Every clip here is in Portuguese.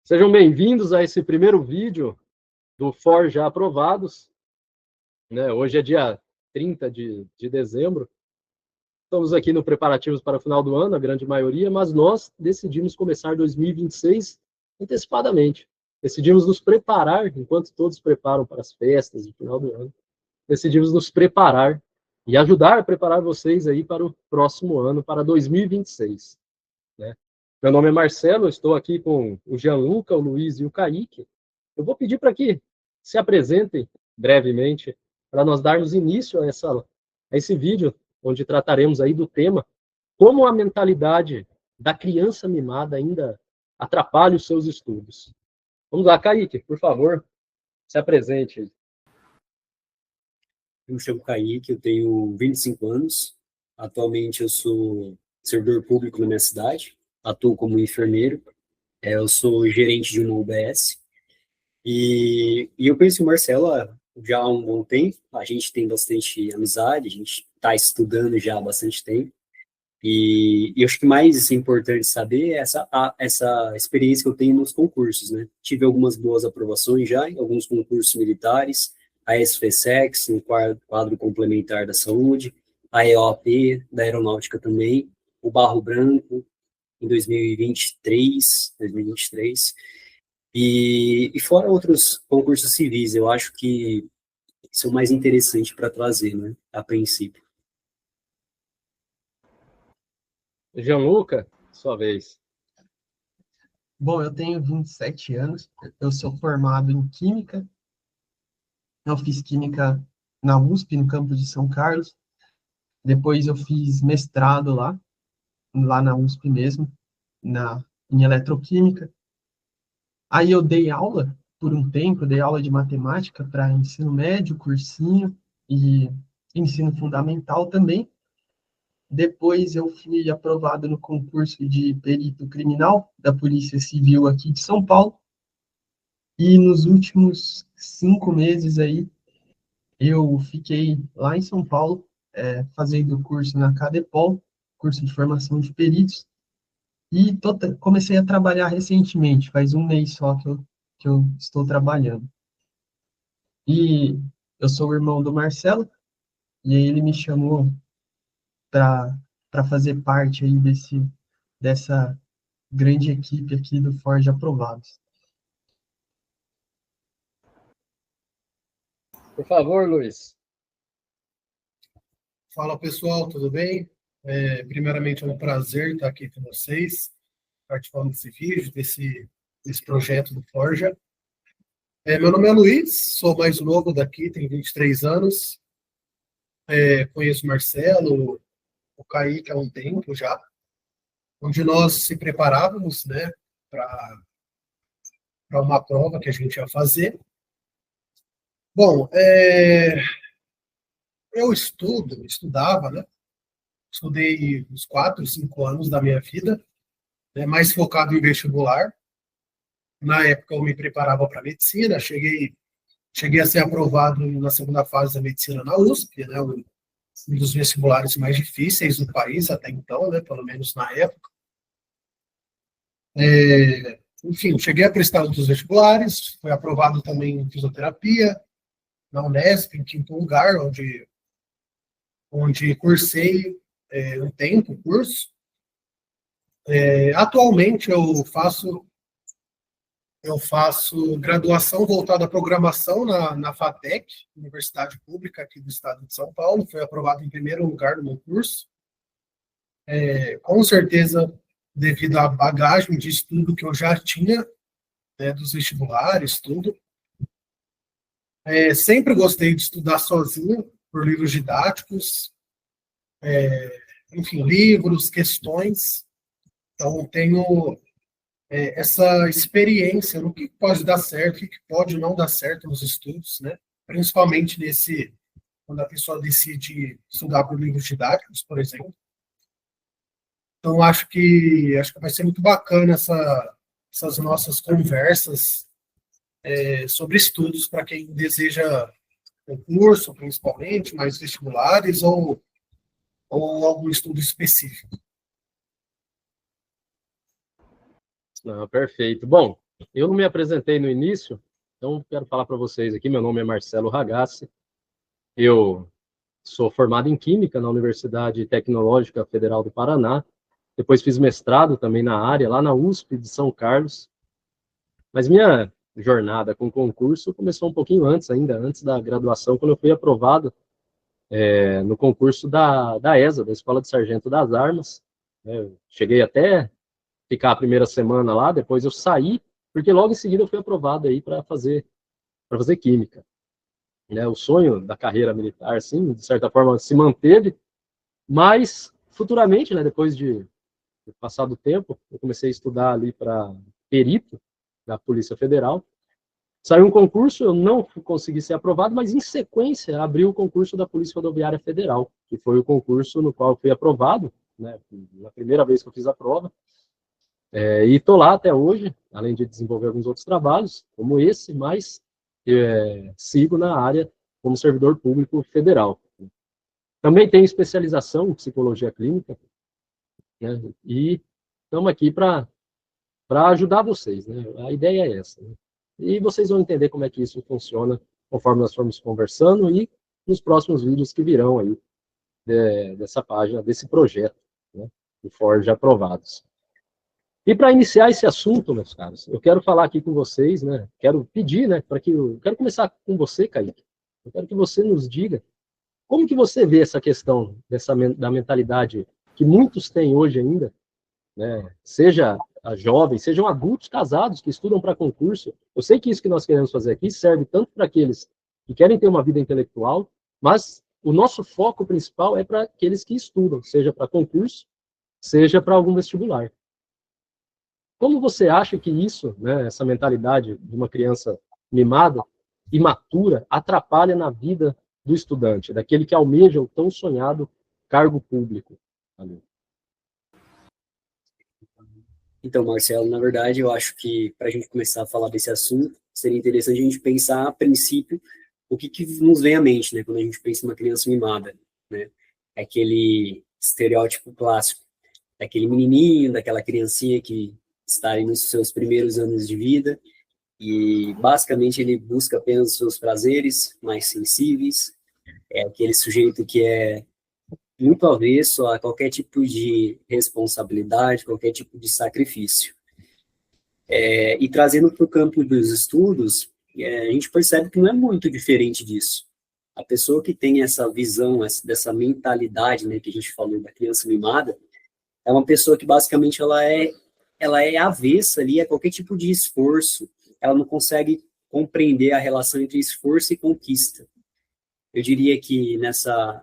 Sejam bem-vindos a esse primeiro vídeo do Forja Aprovados. Hoje é dia 30 de dezembro. Estamos aqui no preparativos para o final do ano, a grande maioria, mas nós decidimos começar 2026 antecipadamente. Decidimos nos preparar, enquanto todos preparam para as festas do final do ano, decidimos nos preparar e ajudar a preparar vocês aí para o próximo ano, para 2026. Meu nome é Marcelo, estou aqui com o Gianluca, o Luiz e o Kaique. Eu vou pedir para que se apresentem brevemente, para nós darmos início a esse vídeo, onde trataremos aí do tema como a mentalidade da criança mimada ainda atrapalha os seus estudos. Vamos lá, Kaique, por favor, se apresente. Eu me chamo Kaique, eu tenho 25 anos. Atualmente eu sou servidor público na minha cidade, atuo como enfermeiro. Eu sou gerente de uma UBS. E eu conheci o Marcelo já há um bom tempo. A gente tem bastante amizade, a gente está estudando já há bastante tempo. E eu acho que mais importante saber é essa experiência que eu tenho nos concursos, né? Tive algumas boas aprovações já em alguns concursos militares, a SFSEX, no quadro complementar da saúde, a EOAP, da aeronáutica também, o Barro Branco, em 2023, e fora outros concursos civis, eu acho que são mais interessantes para trazer, né, a princípio. Gianluca, sua vez. Bom, eu tenho 27 anos, eu sou formado em Química, eu fiz Química na USP, no campus de São Carlos, depois eu fiz mestrado lá na USP mesmo, em Eletroquímica. Aí eu dei aula por um tempo, dei aula de matemática para ensino médio, cursinho e ensino fundamental também. Depois eu fui aprovado no concurso de perito criminal da Polícia Civil aqui de São Paulo. E nos últimos 5 meses aí, eu fiquei lá em São Paulo, fazendo curso na Cadepol, curso de formação de peritos. E comecei a trabalhar recentemente, faz um mês só que eu estou trabalhando. E eu sou o irmão do Marcelo, e aí ele me chamou para fazer parte aí dessa grande equipe aqui do Forja Aprovados. Por favor, Luiz. Fala, pessoal, tudo bem? Primeiramente, é um prazer estar aqui com vocês, participando desse vídeo, desse projeto do Forja. Meu nome é Luiz, sou mais novo daqui, tenho 23 anos. Conheço o Marcelo, o Kaique há um tempo já, onde nós se preparávamos, né, para uma prova que a gente ia fazer. Bom, eu estudava, né? Estudei uns 4, 5 anos da minha vida, né, mais focado em vestibular. Na época eu me preparava para medicina, cheguei a ser aprovado na segunda fase da medicina na USP, né, um dos vestibulares mais difíceis do país até então, né, pelo menos na época. Enfim, cheguei a prestar outros vestibulares, fui aprovado também em fisioterapia, na Unesp, em quinto lugar, onde cursei um tempo o curso. Atualmente eu faço graduação voltada à programação na FATEC, Universidade Pública aqui do estado de São Paulo. Fui aprovado em primeiro lugar no meu curso. Com certeza, devido à bagagem de estudo que eu já tinha, né, dos vestibulares, tudo. Sempre gostei de estudar sozinho, por livros didáticos, enfim, livros, questões. Então, tenho essa experiência no que pode dar certo, o que pode não dar certo nos estudos, né? Principalmente quando a pessoa decide estudar por livros didáticos, por exemplo. Então, acho que vai ser muito bacana essas nossas conversas sobre estudos para quem deseja concurso, principalmente, mais vestibulares ou algum estudo específico. Não, perfeito. Bom, Eu não me apresentei no início, então quero falar para vocês aqui. Meu nome é Marcelo Ragazzi. Eu sou formado em Química na Universidade Tecnológica Federal do Paraná. Depois fiz mestrado também na área, lá na USP de São Carlos. Mas minha jornada com concurso começou um pouquinho antes ainda, antes da graduação, quando eu fui aprovado no concurso da ESA, da Escola de Sargento das Armas. Eu cheguei até ficar a primeira semana lá, depois eu saí, porque logo em seguida eu fui aprovado aí para fazer Química. O sonho da carreira militar, assim, de certa forma, se manteve, mas futuramente, depois de passar do tempo, eu comecei a estudar ali para perito da Polícia Federal. Saiu um concurso, eu não consegui ser aprovado, mas em sequência abriu o concurso da Polícia Rodoviária Federal, que foi o concurso no qual eu fui aprovado, na primeira vez que eu fiz a prova. E estou lá até hoje, além de desenvolver alguns outros trabalhos, como esse, mas sigo na área como servidor público federal. Também tenho especialização em psicologia clínica, e estamos aqui para ajudar vocês. A ideia é essa. E vocês vão entender como é que isso funciona conforme nós formos conversando e nos próximos vídeos que virão aí dessa página, desse projeto, do Forja Aprovados. E para iniciar esse assunto, meus caros, eu quero falar aqui com vocês, quero pedir, quero começar com você, Kaique. Eu quero que você nos diga como que você vê essa questão da mentalidade que muitos têm hoje ainda, seja jovens, sejam adultos casados que estudam para concurso. Eu sei que isso que nós queremos fazer aqui serve tanto para aqueles que querem ter uma vida intelectual, mas o nosso foco principal é para aqueles que estudam, seja para concurso, seja para algum vestibular. Como você acha que isso, essa mentalidade de uma criança mimada, imatura, atrapalha na vida do estudante, daquele que almeja o tão sonhado cargo público? Então, Marcelo, na verdade, eu acho que para a gente começar a falar desse assunto, seria interessante a gente pensar, a princípio, o que nos vem à mente, quando a gente pensa em uma criança mimada, É aquele estereótipo clássico, daquele menininho, daquela criancinha que está aí nos seus primeiros anos de vida e, basicamente, ele busca apenas os seus prazeres mais sensíveis, é aquele sujeito que é muito avesso a qualquer tipo de responsabilidade, qualquer tipo de sacrifício. E trazendo para o campo dos estudos, a gente percebe que não é muito diferente disso. A pessoa que tem essa visão, dessa mentalidade, que a gente falou da criança mimada, é uma pessoa que basicamente ela é avessa ali a qualquer tipo de esforço, ela não consegue compreender a relação entre esforço e conquista. Eu diria que nessa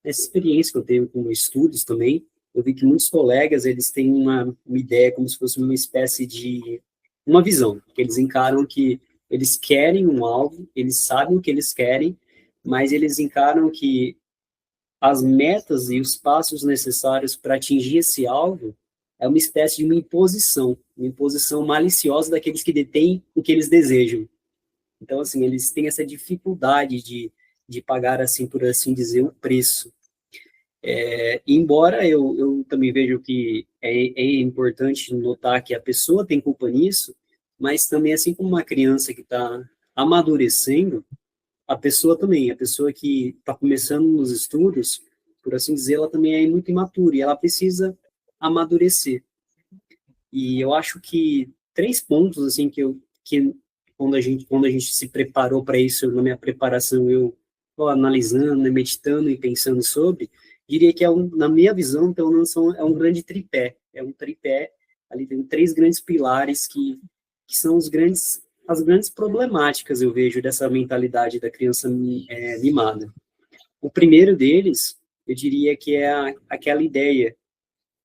experiência que eu tenho com estudos também, eu vi que muitos colegas, eles têm uma ideia como se fosse uma espécie de uma visão, que eles encaram que eles querem um alvo, eles sabem o que eles querem, mas eles encaram que as metas e os passos necessários para atingir esse alvo é uma espécie de uma imposição maliciosa daqueles que detêm o que eles desejam. Então, assim, eles têm essa dificuldade de pagar, assim, por assim dizer, o preço. Embora eu também vejo que é importante notar que a pessoa tem culpa nisso, mas também, assim como uma criança que está amadurecendo, a pessoa que está começando nos estudos, por assim dizer, ela também é muito imatura e ela precisa amadurecer. E eu acho que 3 pontos, assim, que quando a gente se preparou para isso, na minha preparação, eu estou analisando, meditando e pensando sobre, diria que na minha visão, pelo menos, é um grande tripé. É um tripé, ali tem 3 grandes pilares que são as grandes problemáticas, eu vejo, dessa mentalidade da criança mimada. O primeiro deles, eu diria que é aquela ideia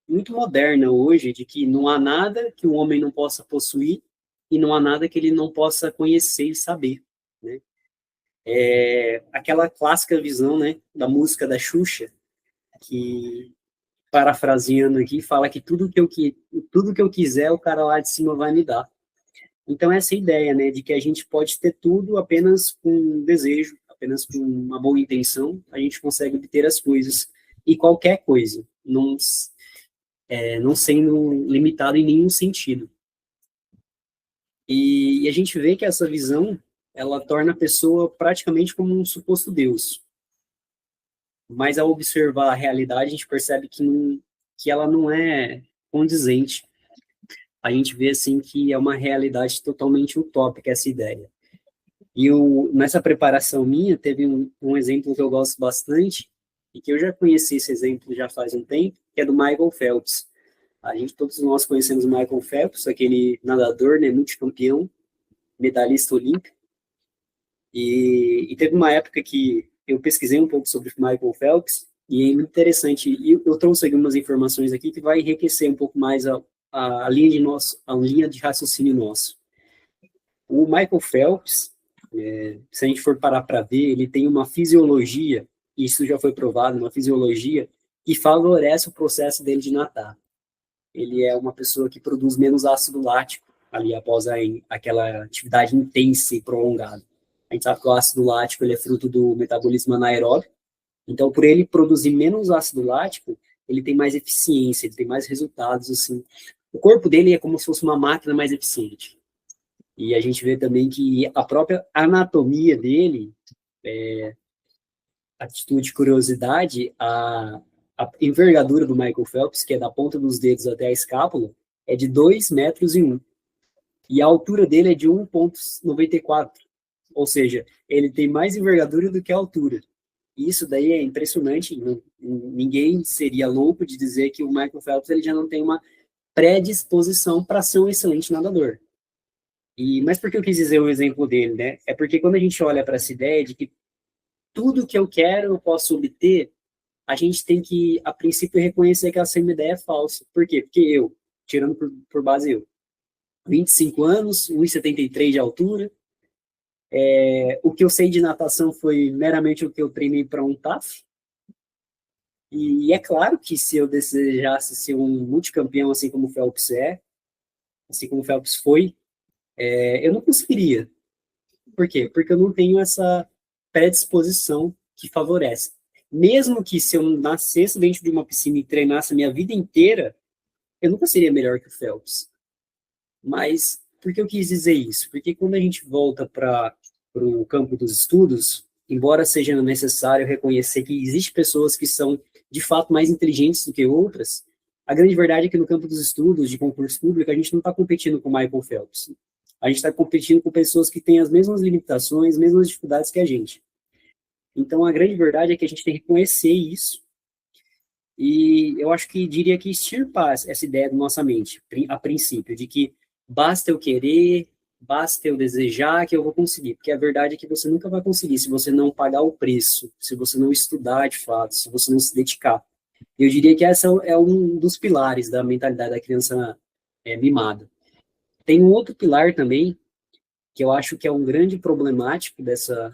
muito moderna hoje de que não há nada que o homem não possa possuir e não há nada que ele não possa conhecer e saber, aquela clássica visão, da música da Xuxa, que, parafraseando aqui, fala que tudo que eu quiser, o cara lá de cima vai me dar. Então, essa ideia, de que a gente pode ter tudo apenas com um desejo, apenas com uma boa intenção, a gente consegue obter as coisas, e qualquer coisa, não sendo limitado em nenhum sentido. E a gente vê que essa visão, ela torna a pessoa praticamente como um suposto Deus. Mas ao observar a realidade, a gente percebe que ela não é condizente. A gente vê, assim, que é uma realidade totalmente utópica essa ideia. E nessa preparação minha, teve um exemplo que eu gosto bastante, e que eu já conheci esse exemplo já faz um tempo, que é do Michael Phelps. Todos nós conhecemos o Michael Phelps, aquele nadador, né, multicampeão, medalhista olímpico. E teve uma época que eu pesquisei um pouco sobre o Michael Phelps, e é muito interessante. E eu trouxe algumas informações aqui que vai enriquecer um pouco mais a linha de raciocínio nosso. O Michael Phelps, se a gente for parar para ver, ele tem uma fisiologia, isso já foi provado, uma fisiologia que favorece o processo dele de nadar. Ele é uma pessoa que produz menos ácido lático ali após aquela atividade intensa e prolongada. A gente sabe que o ácido lático ele é fruto do metabolismo anaeróbio, então por ele produzir menos ácido lático, ele tem mais eficiência, ele tem mais resultados, assim. O corpo dele é como se fosse uma máquina mais eficiente. E a gente vê também que a própria anatomia dele, atitude de curiosidade, a envergadura do Michael Phelps, que é da ponta dos dedos até a escápula, é de 2,1 metros. E a altura dele é de 1,94. Ou seja, ele tem mais envergadura do que a altura. E isso daí é impressionante. Ninguém seria louco de dizer que o Michael Phelps ele já não tem uma predisposição para ser um excelente nadador. Mas por que eu quis dizer o exemplo dele, né? É porque quando a gente olha para essa ideia de que tudo que eu quero eu posso obter, a gente tem que, a princípio, reconhecer que essa ideia é falsa. Por quê? Porque eu, tirando por base eu, 25 anos, 1,73 de altura, o que eu sei de natação foi meramente o que eu treinei para um TAF, e é claro que se eu desejasse ser um multicampeão, assim como o Phelps assim como o Phelps foi, eu não conseguiria. Por quê? Porque eu não tenho essa predisposição que favorece. Mesmo que se eu nascesse dentro de uma piscina e treinasse a minha vida inteira, eu nunca seria melhor que o Phelps. Mas por que eu quis dizer isso? Porque quando a gente volta para o campo dos estudos, embora seja necessário reconhecer que existem pessoas que são, de fato, mais inteligentes do que outras, a grande verdade é que no campo dos estudos, de concurso público, a gente não está competindo com o Michael Phelps. A gente está competindo com pessoas que têm as mesmas limitações, as mesmas dificuldades que a gente. Então, a grande verdade é que a gente tem que reconhecer isso, e eu acho que diria que extirpar essa ideia da nossa mente, a princípio, de que basta eu querer, basta eu desejar que eu vou conseguir, porque a verdade é que você nunca vai conseguir se você não pagar o preço, se você não estudar de fato, se você não se dedicar. Eu diria que essa é um dos pilares da mentalidade da criança mimada. Tem um outro pilar também, que eu acho que é um grande problemático dessa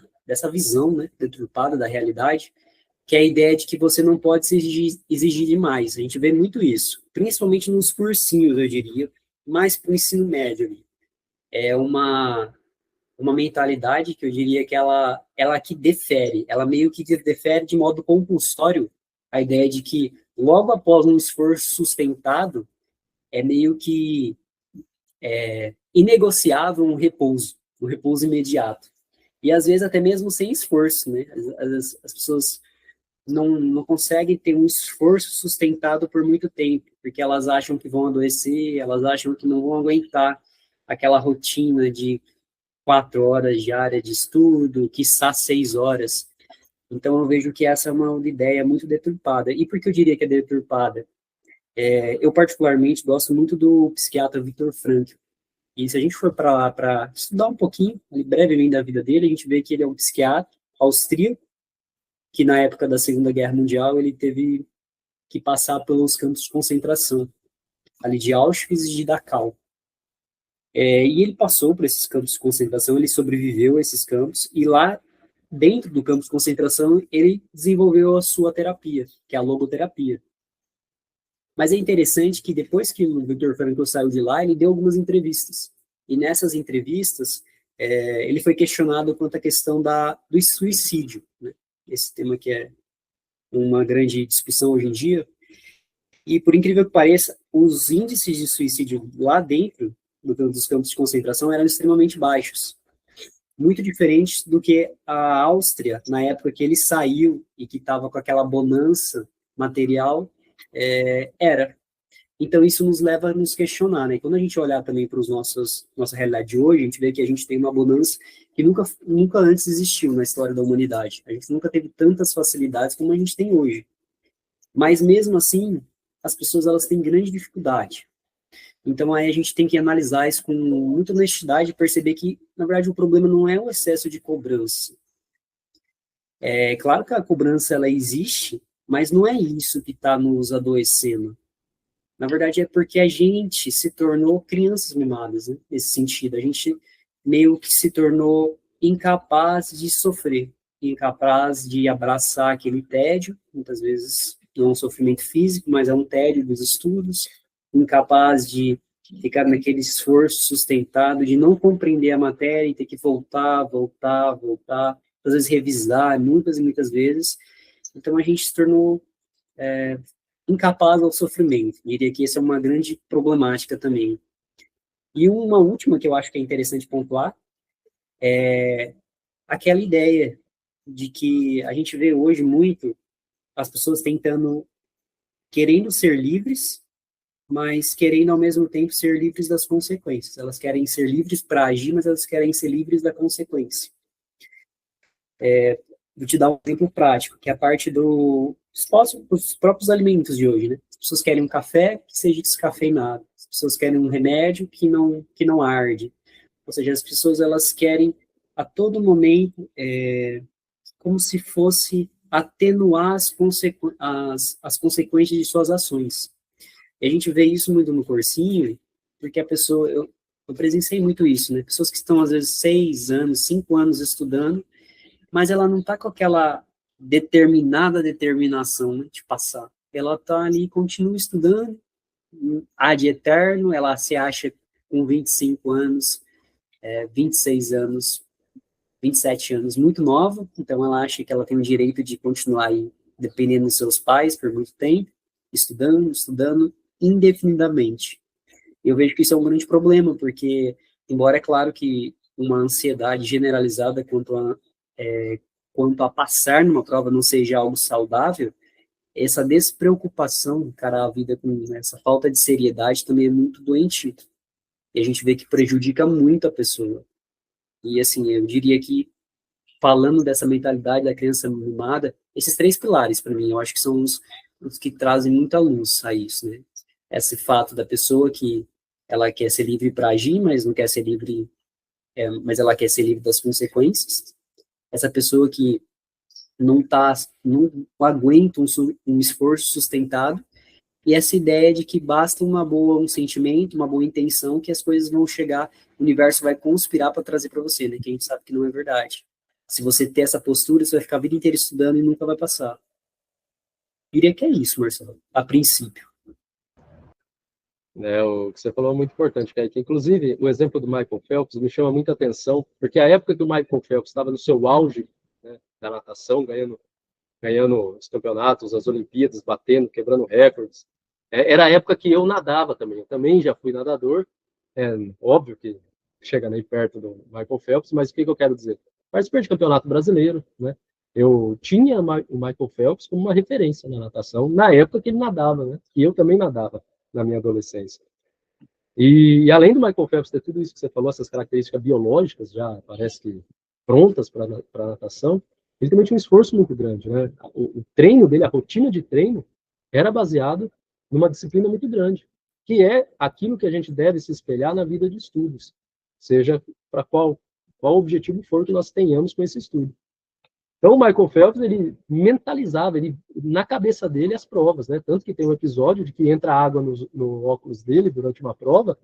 visão, né, deturpada da realidade, que é a ideia de que você não pode se exigir demais. A gente vê muito isso, principalmente nos cursinhos, eu diria, mais para o ensino médio. É uma mentalidade que eu diria que ela que difere, ela meio que difere de modo compulsório a ideia de que logo após um esforço sustentado, é meio que inegociável um repouso imediato. E às vezes até mesmo sem esforço, né? As pessoas não conseguem ter um esforço sustentado por muito tempo, porque elas acham que vão adoecer, elas acham que não vão aguentar aquela rotina de 4 horas diárias de estudo, quiçá 6 horas. Então eu vejo que essa é uma ideia muito deturpada. E por que eu diria que é deturpada? Eu particularmente gosto muito do psiquiatra Viktor Frankl. E se a gente for para estudar um pouquinho, brevemente da vida dele, a gente vê que ele é um psiquiatra austríaco, que na época da Segunda Guerra Mundial ele teve que passar pelos campos de concentração, ali de Auschwitz e de Dachau. E ele passou por esses campos de concentração, ele sobreviveu a esses campos, e lá, dentro do campo de concentração, ele desenvolveu a sua terapia, que é a logoterapia. Mas é interessante que depois que o Viktor Frankl saiu de lá, ele deu algumas entrevistas. E nessas entrevistas, ele foi questionado quanto à questão do suicídio, né? Esse tema que é uma grande discussão hoje em dia. E, por incrível que pareça, os índices de suicídio lá dentro dos campos de concentração eram extremamente baixos. Muito diferentes do que a Áustria, na época que ele saiu e que estava com aquela bonança material, era. Então, isso nos leva a nos questionar, né? Quando a gente olhar também para nossa realidade de hoje, a gente vê que a gente tem uma bonança que nunca antes existiu na história da humanidade. A gente nunca teve tantas facilidades como a gente tem hoje. Mas, mesmo assim, as pessoas elas têm grande dificuldade. Então, aí a gente tem que analisar isso com muita honestidade e perceber que, na verdade, o problema não é o excesso de cobrança. É claro que a cobrança, ela existe, mas não é isso que está nos adoecendo. Na verdade, é porque a gente se tornou crianças mimadas, né? Nesse sentido. A gente meio que se tornou incapaz de sofrer, incapaz de abraçar aquele tédio, muitas vezes não é um sofrimento físico, mas é um tédio dos estudos, incapaz de ficar naquele esforço sustentado, de não compreender a matéria e ter que voltar, às vezes revisar muitas e muitas vezes. Então, a gente se tornou incapaz ao sofrimento. Diria que essa é uma grande problemática também. E uma última que eu acho que é interessante pontuar é aquela ideia de que a gente vê hoje muito as pessoas querendo ser livres, mas querendo ao mesmo tempo ser livres das consequências. Elas querem ser livres para agir, mas elas querem ser livres da consequência. Vou te dar um exemplo prático, que é a parte dos próprios alimentos de hoje, né? As pessoas querem um café que seja descafeinado. As pessoas querem um remédio que não arde. Ou seja, as pessoas elas querem a todo momento como se fosse atenuar as consequências de suas ações. E a gente vê isso muito no cursinho, porque a pessoa, eu presenciei muito isso, né? Pessoas que estão, às vezes, 6 anos, 5 anos estudando, mas ela não está com aquela determinação, né, de passar. Ela está ali, continua estudando, ad eterno, ela se acha com 25 anos, 26 anos, 27 anos, muito nova, então ela acha que ela tem o direito de continuar aí, dependendo dos seus pais por muito tempo, estudando indefinidamente. Eu vejo que isso é um grande problema, porque, embora é claro que uma ansiedade generalizada quanto a passar numa prova não seja algo saudável, essa despreocupação, encarar a vida com essa falta de seriedade também é muito doentio. E a gente vê que prejudica muito a pessoa. E, assim, eu diria que, falando dessa mentalidade da criança mimada, esses 3 pilares, para mim, eu acho que são os que trazem muita luz a isso, né? Esse fato da pessoa que ela quer ser livre para agir, mas não quer ser livre, mas ela quer ser livre das consequências. Essa pessoa que não aguenta um esforço sustentado, e essa ideia de que basta um sentimento, uma boa intenção, que as coisas vão chegar, o universo vai conspirar para trazer para você, né? Que a gente sabe que não é verdade. Se você ter essa postura, você vai ficar a vida inteira estudando e nunca vai passar. Eu diria que é isso, Marcelo, a princípio. O que você falou é muito importante, Kaique. Inclusive, o exemplo do Michael Phelps me chama muita atenção, porque a época que o Michael Phelps estava no seu auge, né, da natação, ganhando os campeonatos, as Olimpíadas, batendo, quebrando recordes, era a época que eu nadava também. Eu também já fui nadador, óbvio que chega nem perto do Michael Phelps, mas o que eu quero dizer? Participei de campeonato brasileiro, né? Eu tinha o Michael Phelps como uma referência na natação, na época que ele nadava, né? E eu também nadava na minha adolescência. E além do Michael Phelps ter tudo isso que você falou, essas características biológicas já parece que prontas para a natação, ele também tinha um esforço muito grande, né? O treino dele, a rotina de treino, era baseado numa disciplina muito grande, que é aquilo que a gente deve se espelhar na vida de estudos, seja para qual objetivo for que nós tenhamos com esse estudo. Então, o Michael Phelps, ele mentalizava, na cabeça dele, as provas, né? Tanto que tem um episódio de que entra água no óculos dele durante uma prova,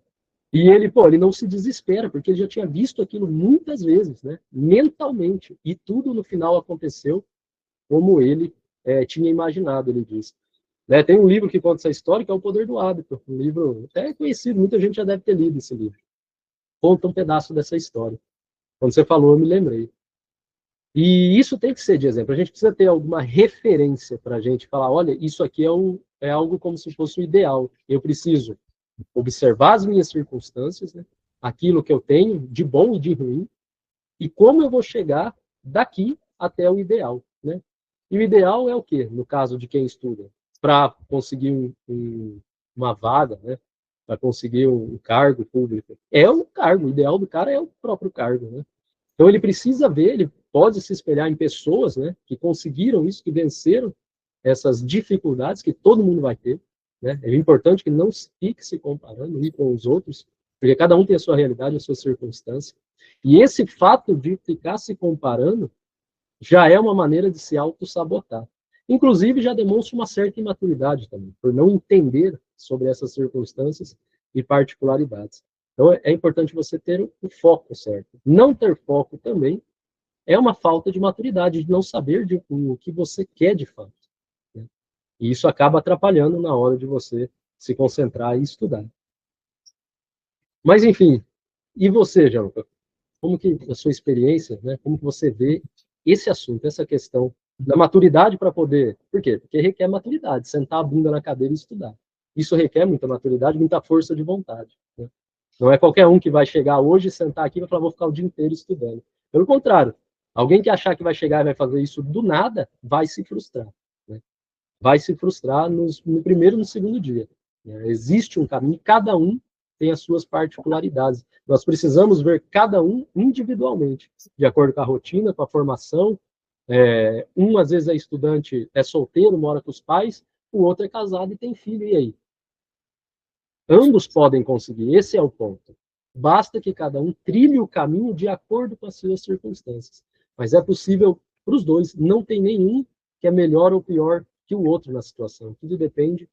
e ele não se desespera, porque ele já tinha visto aquilo muitas vezes, né? Mentalmente. E tudo, no final, aconteceu como ele tinha imaginado, ele diz. Né? Tem um livro que conta essa história, que é O Poder do Hábito. Um livro até conhecido, muita gente já deve ter lido esse livro. Conta um pedaço dessa história. Quando você falou, eu me lembrei. E isso tem que ser de exemplo. A gente precisa ter alguma referência para a gente falar, olha, isso aqui é algo como se fosse o ideal. Eu preciso observar as minhas circunstâncias, né? Aquilo que eu tenho de bom e de ruim, e como eu vou chegar daqui até o ideal, né? E o ideal é o quê? No caso de quem estuda, para conseguir uma vaga, né? Para conseguir um cargo público. É o cargo, o ideal do cara é o próprio cargo, né? Então ele precisa ver, ele pode se espelhar em pessoas, né, que conseguiram isso, que venceram essas dificuldades que todo mundo vai ter, né? É importante que não fique se comparando uns com os outros, porque cada um tem a sua realidade, a sua circunstância. E esse fato de ficar se comparando já é uma maneira de se auto-sabotar. Inclusive, já demonstra uma certa imaturidade também, por não entender sobre essas circunstâncias e particularidades. Então, é importante você ter o foco certo. Não ter foco também é uma falta de maturidade, de não saber o que você quer de fato, né? E isso acaba atrapalhando na hora de você se concentrar e estudar. Mas, enfim, e você, Januca? Como que a sua experiência, né? Como que você vê esse assunto, essa questão da maturidade para poder... Por quê? Porque requer maturidade, sentar a bunda na cadeira e estudar. Isso requer muita maturidade, muita força de vontade, né? Não é qualquer um que vai chegar hoje, sentar aqui e vai falar, vou ficar o dia inteiro estudando. Pelo contrário, alguém que achar que vai chegar e vai fazer isso do nada, vai se frustrar, né? Vai se frustrar no primeiro e no segundo dia, né? Existe um caminho, cada um tem as suas particularidades. Nós precisamos ver cada um individualmente, de acordo com a rotina, com a formação. Às vezes, é estudante, é solteiro, mora com os pais, o outro é casado e tem filho, e aí? Ambos podem conseguir, esse é o ponto. Basta que cada um trilhe o caminho de acordo com as suas circunstâncias. Mas é possível para os dois, não tem nenhum que é melhor ou pior que o outro na situação. Tudo depende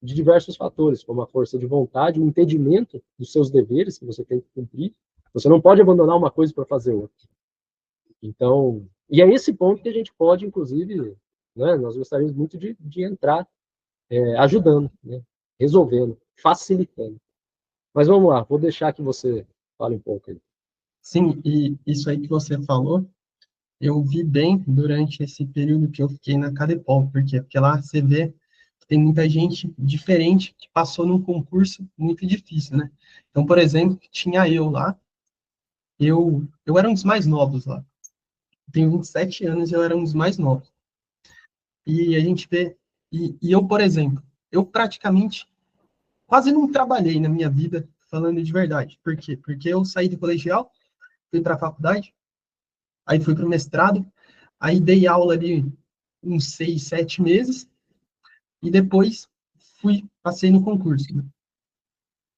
de diversos fatores, como a força de vontade, o entendimento dos seus deveres que você tem que cumprir. Você não pode abandonar uma coisa para fazer outra. Então, e é esse ponto que a gente pode, inclusive, né, nós gostaríamos muito de entrar ajudando, né, resolvendo, facilitando. Mas vamos lá, vou deixar que você fale um pouco aí. Sim, e isso aí que você falou, eu vi bem durante esse período que eu fiquei na Cadepol. Por quê? Porque lá você vê que tem muita gente diferente que passou num concurso muito difícil, né? Então, por exemplo, tinha eu lá, eu era um dos mais novos lá. Tenho 27 anos e eu era um dos mais novos. E a gente vê, e eu, por exemplo, eu praticamente quase não trabalhei na minha vida, falando de verdade. Por quê? Porque eu saí do colegial, fui para a faculdade, aí fui para o mestrado, aí dei aula ali uns 6, 7 meses, e depois passei no concurso, né?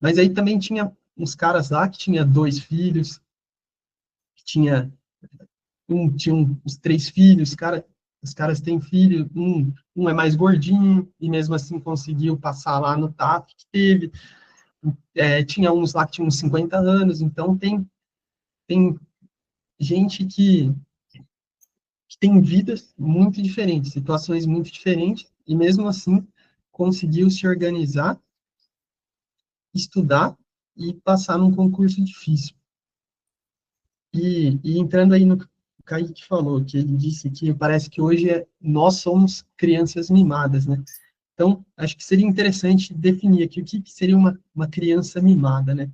Mas aí também tinha uns caras lá que tinha 2 filhos, que tinha uns 3 filhos, os caras têm filho, um é mais gordinho, e mesmo assim conseguiu passar lá no TAF que teve. Tinha uns lá que tinham uns 50 anos, então tem gente que tem vidas muito diferentes, situações muito diferentes, e mesmo assim conseguiu se organizar, estudar e passar num concurso difícil. E entrando aí no que o Kaique falou, que ele disse que parece que hoje nós somos crianças mimadas, né? Então, acho que seria interessante definir aqui o que seria uma criança mimada, né?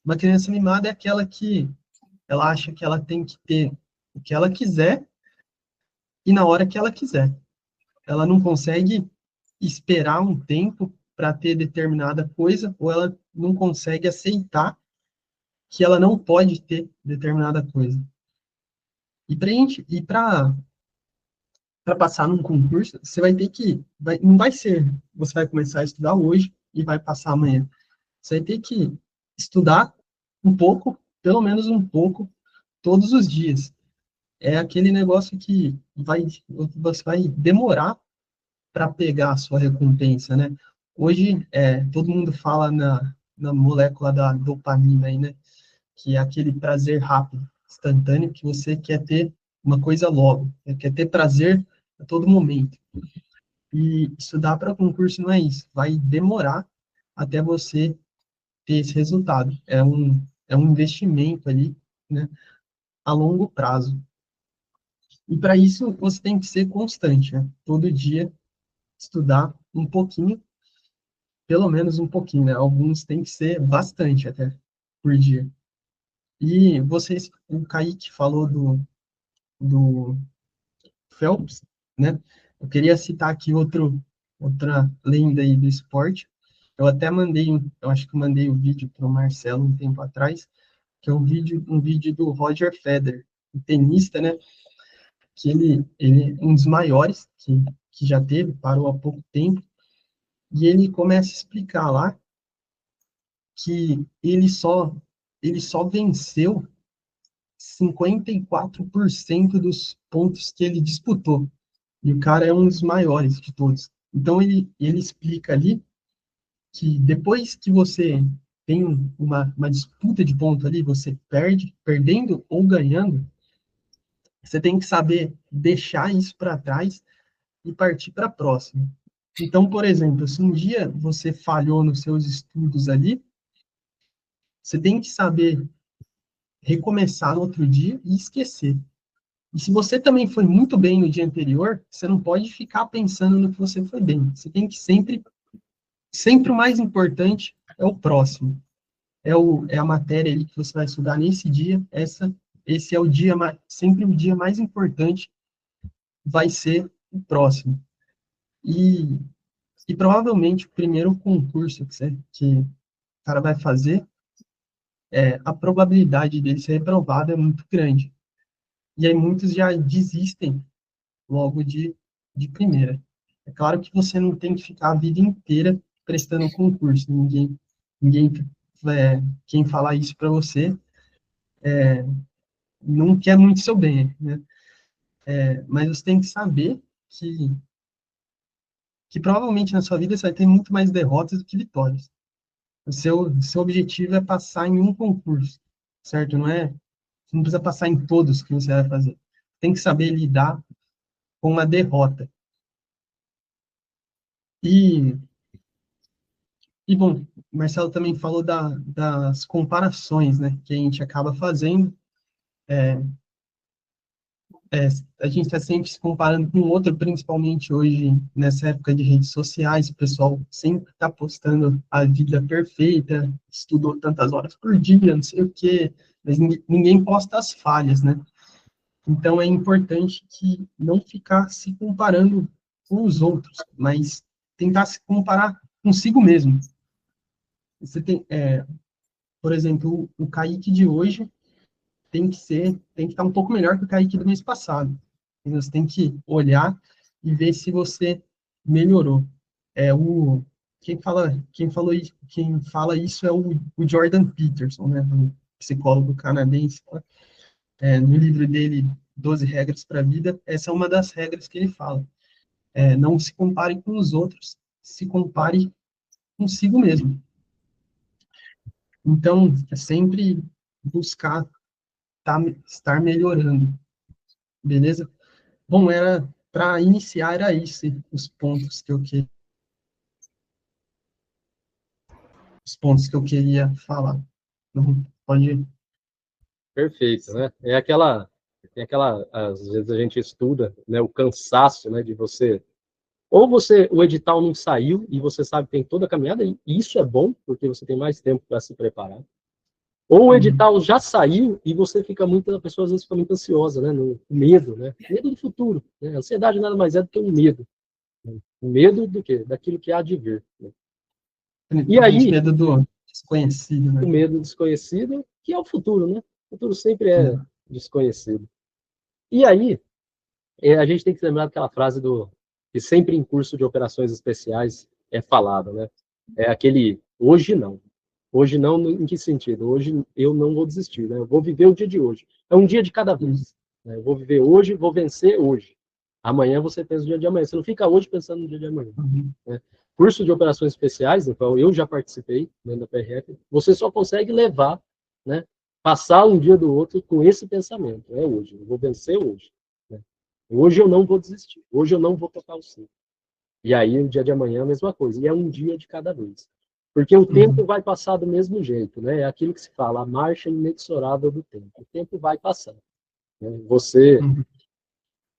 Uma criança mimada é aquela que ela acha que ela tem que ter o que ela quiser e na hora que ela quiser. Ela não consegue esperar um tempo para ter determinada coisa, ou ela não consegue aceitar que ela não pode ter determinada coisa. E para passar num concurso, você vai ter que, não vai ser, você vai começar a estudar hoje e vai passar amanhã. Você vai ter que estudar um pouco, pelo menos um pouco, todos os dias. É aquele negócio que você vai demorar para pegar a sua recompensa, né? Hoje, todo mundo fala na molécula da dopamina aí, né? Que é aquele prazer rápido, instantâneo, que você quer ter uma coisa logo, quer ter prazer a todo momento. E estudar para concurso não é isso, vai demorar até você ter esse resultado. É um investimento ali, né? A longo prazo. E para isso, você tem que ser constante, né? Todo dia estudar um pouquinho, pelo menos um pouquinho, né? Alguns tem que ser bastante até por dia. E vocês, o Kaique falou do Phelps, né? Eu queria citar aqui outra lenda aí do esporte. Eu até eu acho que eu mandei o vídeo para o Marcelo um tempo atrás, que é um vídeo do Roger Federer, um tenista, né? Que ele é um dos maiores que já teve, parou há pouco tempo, e ele começa a explicar lá que ele só venceu 54% dos pontos que ele disputou. E o cara é um dos maiores de todos. Então ele explica ali que depois que você tem uma disputa de ponto ali, você perdendo ou ganhando, você tem que saber deixar isso para trás e partir para a próxima. Então, por exemplo, se um dia você falhou nos seus estudos ali, você tem que saber recomeçar no outro dia e esquecer. E se você também foi muito bem no dia anterior, você não pode ficar pensando no que você foi bem. Você tem que sempre o mais importante é o próximo. É a matéria ali que você vai estudar nesse dia. Esse é o dia sempre o dia mais importante vai ser o próximo. E, e provavelmente o primeiro concurso que o cara vai fazer, a probabilidade dele ser reprovado é muito grande. E aí muitos já desistem logo de primeira. É claro que você não tem que ficar a vida inteira prestando um concurso. Ninguém quem falar isso para você não quer muito seu bem, né? Mas você tem que saber que provavelmente na sua vida você vai ter muito mais derrotas do que vitórias. O seu objetivo é passar em um concurso, certo? Você não precisa passar em todos que você vai fazer. Tem que saber lidar com uma derrota. E bom, o Marcelo também falou das comparações, né, que a gente acaba fazendo. É, é, a gente está sempre se comparando com o outro, principalmente hoje, nessa época de redes sociais, o pessoal sempre está postando a vida perfeita, estudou tantas horas por dia, não sei o quê, mas ninguém posta as falhas, né? Então é importante que não ficar se comparando com os outros, mas tentar se comparar consigo mesmo. Você por exemplo, o Kaique de hoje tem que estar um pouco melhor que o Kaique do mês passado. E você tem que olhar e ver se você melhorou. Quem fala isso é o Jordan Peterson, né, um psicólogo canadense. No livro dele, 12 regras para a vida, essa é uma das regras que ele fala. Não se compare com os outros, se compare consigo mesmo. Então, é sempre buscar estar melhorando, beleza? Bom, para iniciar, era isso, os pontos que eu queria falar. Então, pode ir. Perfeito, né? Às vezes a gente estuda, né, o cansaço, né, de você, o edital não saiu e você sabe que tem toda a caminhada, e isso é bom, porque você tem mais tempo para se preparar. Ou o edital já saiu e a pessoa às vezes fica muito ansiosa, né, no medo, né? Medo do futuro, né? A ansiedade nada mais é do que um medo. Né? O medo do quê? Daquilo que há de vir. Né? E aí, medo do desconhecido, né? o medo desconhecido, que é o futuro, né? O futuro sempre é desconhecido. E aí, a gente tem que lembrar daquela frase que sempre em curso de operações especiais é falado, né? É aquele, hoje não. Hoje não, em que sentido? Hoje eu não vou desistir, né? Eu vou viver o dia de hoje. É um dia de cada vez. Né? Eu vou viver hoje, vou vencer hoje. Amanhã você pensa no dia de amanhã. Você não fica hoje pensando no dia de amanhã. Né? Curso de operações especiais, no qual eu já participei, dentro da PRF, você só consegue levar, né? Passar um dia do outro com esse pensamento. É hoje, eu vou vencer hoje. Né? Hoje eu não vou desistir. Hoje eu não vou tocar o sino. E aí, o dia de amanhã é a mesma coisa. E é um dia de cada vez. Porque o tempo vai passar do mesmo jeito, né? É aquilo que se fala, a marcha inexorável do tempo. O tempo vai passar. Né?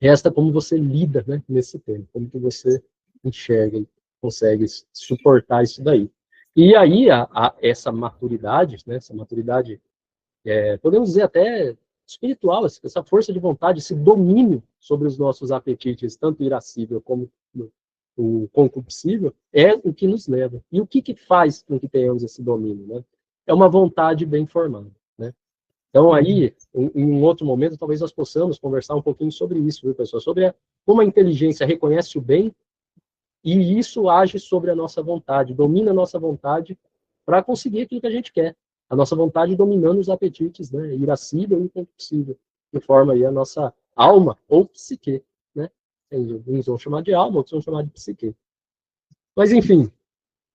Resta como você lida, né, nesse tempo, como que você enxerga. consegue suportar isso daí. E aí, essa maturidade, né, essa maturidade, podemos dizer até espiritual, essa força de vontade, esse domínio sobre os nossos apetites, tanto irascível como o concupiscível, é o que nos leva. E o que faz com que tenhamos esse domínio? Né? É uma vontade bem formada. Né? Então, aí, em um outro momento, talvez nós possamos conversar um pouquinho sobre isso, viu, pessoal? Sobre como a inteligência reconhece o bem e isso age sobre a nossa vontade, domina a nossa vontade para conseguir aquilo que a gente quer. A nossa vontade dominando os apetites, né? Irascível e inconcupiscível, que forma aí a nossa alma ou psique, né? Uns vão chamar de alma, outros vão chamar de psique. Mas, enfim,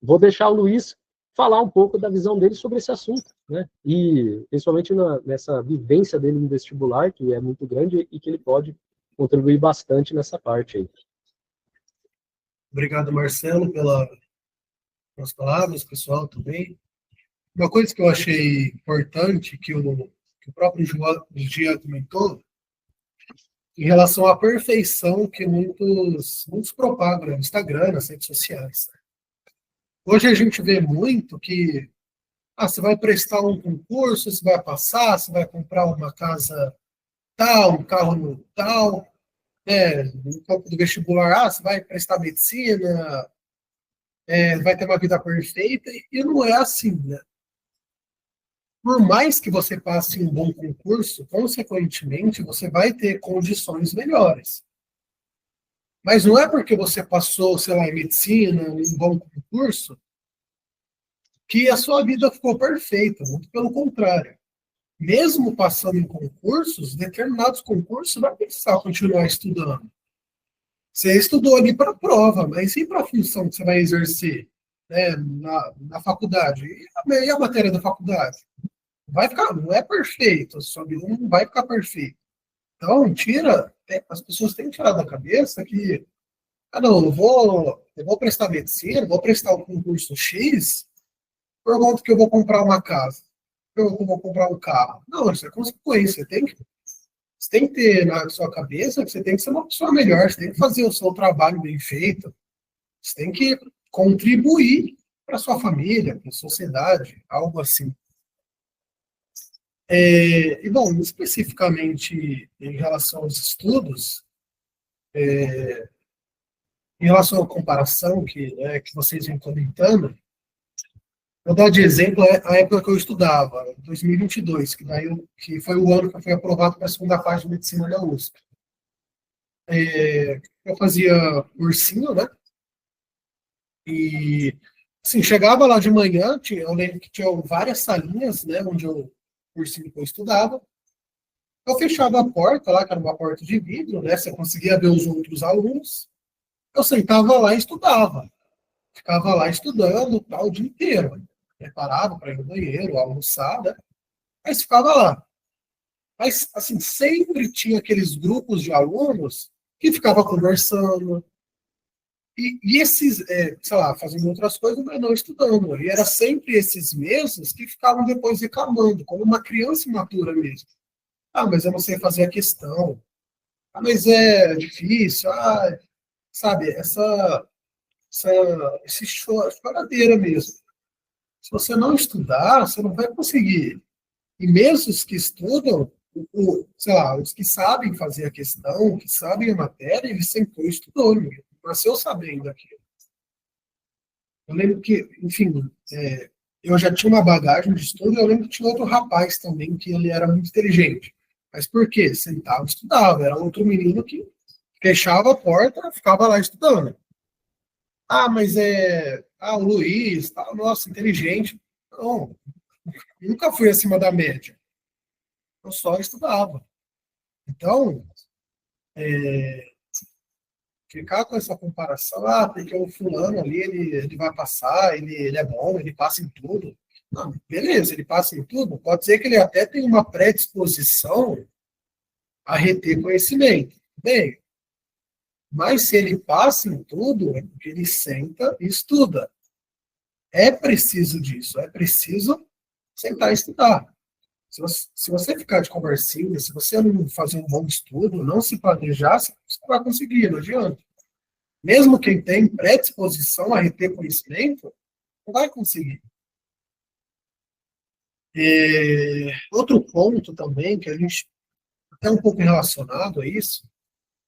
vou deixar o Luiz falar um pouco da visão dele sobre esse assunto, né? E principalmente nessa vivência dele no vestibular, que é muito grande e que ele pode contribuir bastante nessa parte aí. Obrigado, Marcelo, pelas palavras, pessoal, também. Uma coisa que eu achei importante, que o próprio Gia comentou, em relação à perfeição que muitos propagam no Instagram, nas redes sociais. Hoje a gente vê muito que você vai prestar um concurso, você vai passar, você vai comprar uma casa tal, um carro tal, no campo do vestibular, você vai prestar medicina, vai ter uma vida perfeita, e não é assim, né? Por mais que você passe um bom concurso, consequentemente, você vai ter condições melhores. Mas não é porque você passou, sei lá, em medicina, um bom concurso, que a sua vida ficou perfeita, muito pelo contrário. Mesmo passando em concursos, determinados concursos, vai precisar continuar estudando. Você estudou ali para a prova, mas e para a função que você vai exercer, né, na faculdade? E a matéria da faculdade? Não é perfeito, a sua vida não vai ficar perfeita. Então, as pessoas têm que tirar da cabeça que, não, eu vou prestar medicina, vou prestar um concurso X, por conta que eu vou comprar uma casa, eu vou comprar um carro. Não, isso é consequência. Você tem que ter na sua cabeça que você tem que ser uma pessoa melhor, você tem que fazer o seu trabalho bem feito, você tem que contribuir para a sua família, para a sociedade, algo assim. E, bom, especificamente em relação aos estudos, em relação à comparação que vocês vêm comentando, vou dar de exemplo a época que eu estudava, 2022, que foi o ano que eu fui aprovado para a segunda fase de medicina da USP. Eu fazia cursinho, né? E, assim, chegava lá de manhã, eu lembro que tinha várias salinhas, né, onde eu cursinho que eu estudava. Eu fechava a porta lá, que era uma porta de vidro, né? Você conseguia ver os outros alunos. Eu sentava lá e estudava. Ficava lá estudando o dia inteiro. Preparava para ir no banheiro, almoçar, né? Mas ficava lá. Mas, assim, sempre tinha aqueles grupos de alunos que ficavam conversando. E esses, sei lá, fazendo outras coisas, mas não estudando. E era sempre esses mesmos que ficavam depois reclamando, como uma criança imatura mesmo. Mas eu não sei fazer a questão. Mas é difícil. Sabe, esse choradeira mesmo. Se você não estudar, você não vai conseguir. E mesmo os que estudam, sei lá, os que sabem fazer a questão, que sabem a matéria, ele sentou e estudou, nasceu sabendo aquilo. Eu lembro que, enfim, eu já tinha uma bagagem de estudo, eu lembro que tinha outro rapaz também, que ele era muito inteligente. Mas por quê? Sentava e estudava. Era outro menino que fechava a porta, ficava lá estudando. Mas o Luiz, nossa, inteligente. Não, nunca fui acima da média. Eu só estudava. Então, ficar com essa comparação, porque o fulano ali, ele vai passar, ele é bom, ele passa em tudo. Não, beleza, ele passa em tudo, pode ser que ele até tenha uma predisposição a reter conhecimento. Bem, mas se ele passa em tudo, é porque ele senta e estuda. É preciso disso, é preciso sentar e estudar. Se você ficar de conversinha, se você não fazer um bom estudo, não se planejar, você vai conseguir, não adianta. Mesmo quem tem predisposição a reter conhecimento, não vai conseguir. Outro ponto também, que a gente, até um pouco relacionado a isso,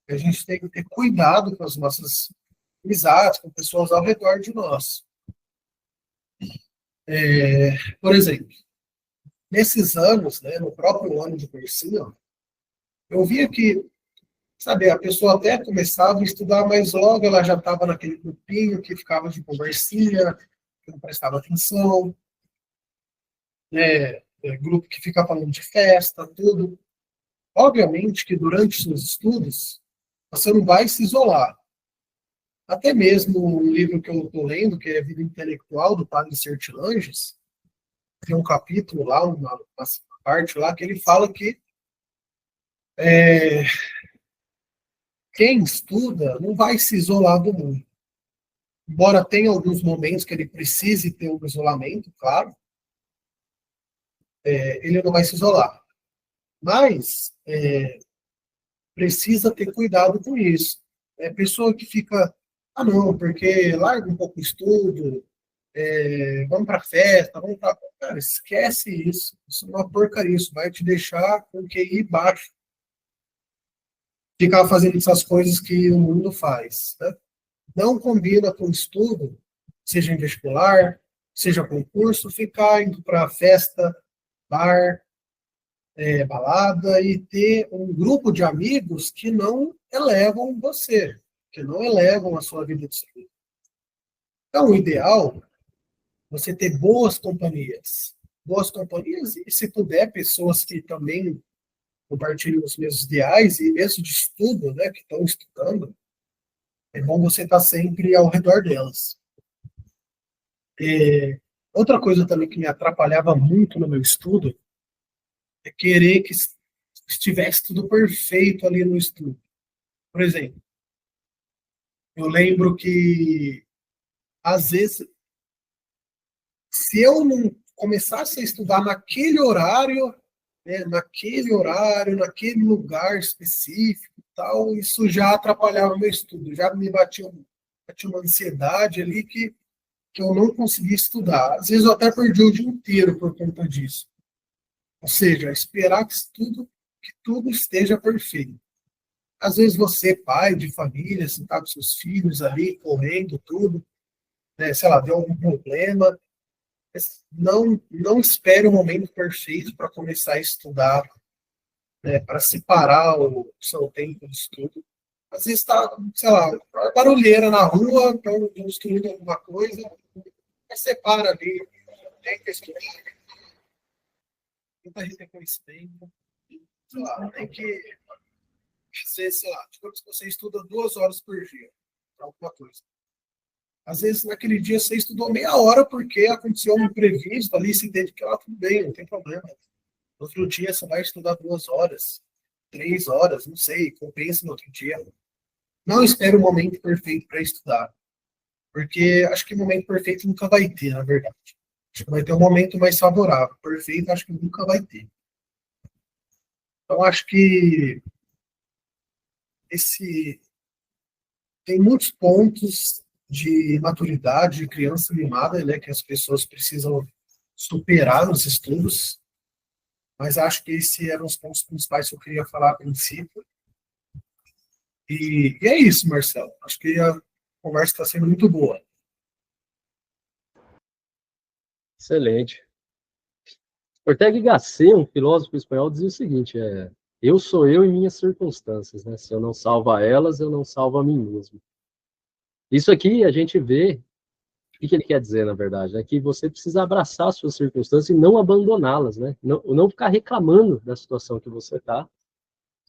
que a gente tem que ter cuidado com as nossas amizades, com pessoas ao redor de nós. Por exemplo, nesses anos, né, no próprio ano de cursinho, eu via que, sabe, a pessoa até começava a estudar, mas logo ela já estava naquele grupinho que ficava de conversinha, que não prestava atenção, grupo que fica falando de festa, tudo. Obviamente que durante os seus estudos, você não vai se isolar. Até mesmo o livro que eu estou lendo, que é Vida Intelectual, do Padre Sertilanges, tem um capítulo lá, uma parte lá, que ele fala que quem estuda não vai se isolar do mundo. Embora tenha alguns momentos que ele precise ter um isolamento, claro, ele não vai se isolar. Mas precisa ter cuidado com isso. Pessoa que fica, não, porque larga um pouco o estudo, vamos para festa, vamos para... Cara, esquece isso. Isso é uma porcaria, isso vai te deixar com o QI baixo. Ficar fazendo essas coisas que o mundo faz, né? Não combina com o estudo, seja em vestibular, seja concurso, ficar indo para festa, bar, balada e ter um grupo de amigos que não elevam você, que não elevam a sua vida de estudo. Então, o ideal é você ter boas companhias. Boas companhias e, se puder, pessoas que também compartilham os mesmos ideais e mesmo de estudo, né, que estão estudando, é bom você estar sempre ao redor delas. Outra coisa também que me atrapalhava muito no meu estudo é querer que estivesse tudo perfeito ali no estudo. Por exemplo, eu lembro que, às vezes, se eu não começasse a estudar naquele horário, naquele lugar específico, tal, isso já atrapalhava o meu estudo, já me batia uma ansiedade ali que eu não conseguia estudar. Às vezes eu até perdi o dia inteiro por conta disso. Ou seja, esperar que tudo esteja perfeito. Às vezes você, pai de família, você está com seus filhos ali, correndo, tudo, né, sei lá, deu algum problema. Não espere o momento perfeito para começar a estudar, né, para separar o seu tempo de estudo. Às vezes está, sei lá, barulheira na rua, estão estudando alguma coisa, separa ali, tenta estudar, tenta reter conhecimento, sei lá, tem que ser, sei lá, digamos que você estuda 2 horas por dia, para alguma coisa. Às vezes, naquele dia, você estudou meia hora porque aconteceu um imprevisto ali, você entende que tudo bem, não tem problema. No outro dia, você vai estudar 2 horas, 3 horas, não sei, compensa no outro dia. Não espere o momento perfeito para estudar, porque acho que o momento perfeito nunca vai ter, na verdade. Acho que vai ter um momento mais favorável. Perfeito, acho que nunca vai ter. Então, acho que tem muitos pontos de maturidade, de criança mimada, né, que as pessoas precisam superar nos estudos, mas acho que esses eram os pontos principais que eu queria falar a princípio. E é isso, Marcelo. Acho que a conversa está sendo muito boa. Excelente. Ortega y Gasset, um filósofo espanhol, dizia o seguinte: eu sou eu e minhas circunstâncias, né? Se eu não salvo a elas, eu não salvo a mim mesmo. Isso aqui a gente vê, o que ele quer dizer, na verdade, é que você precisa abraçar as suas circunstâncias e não abandoná-las, né? Não ficar reclamando da situação que você está,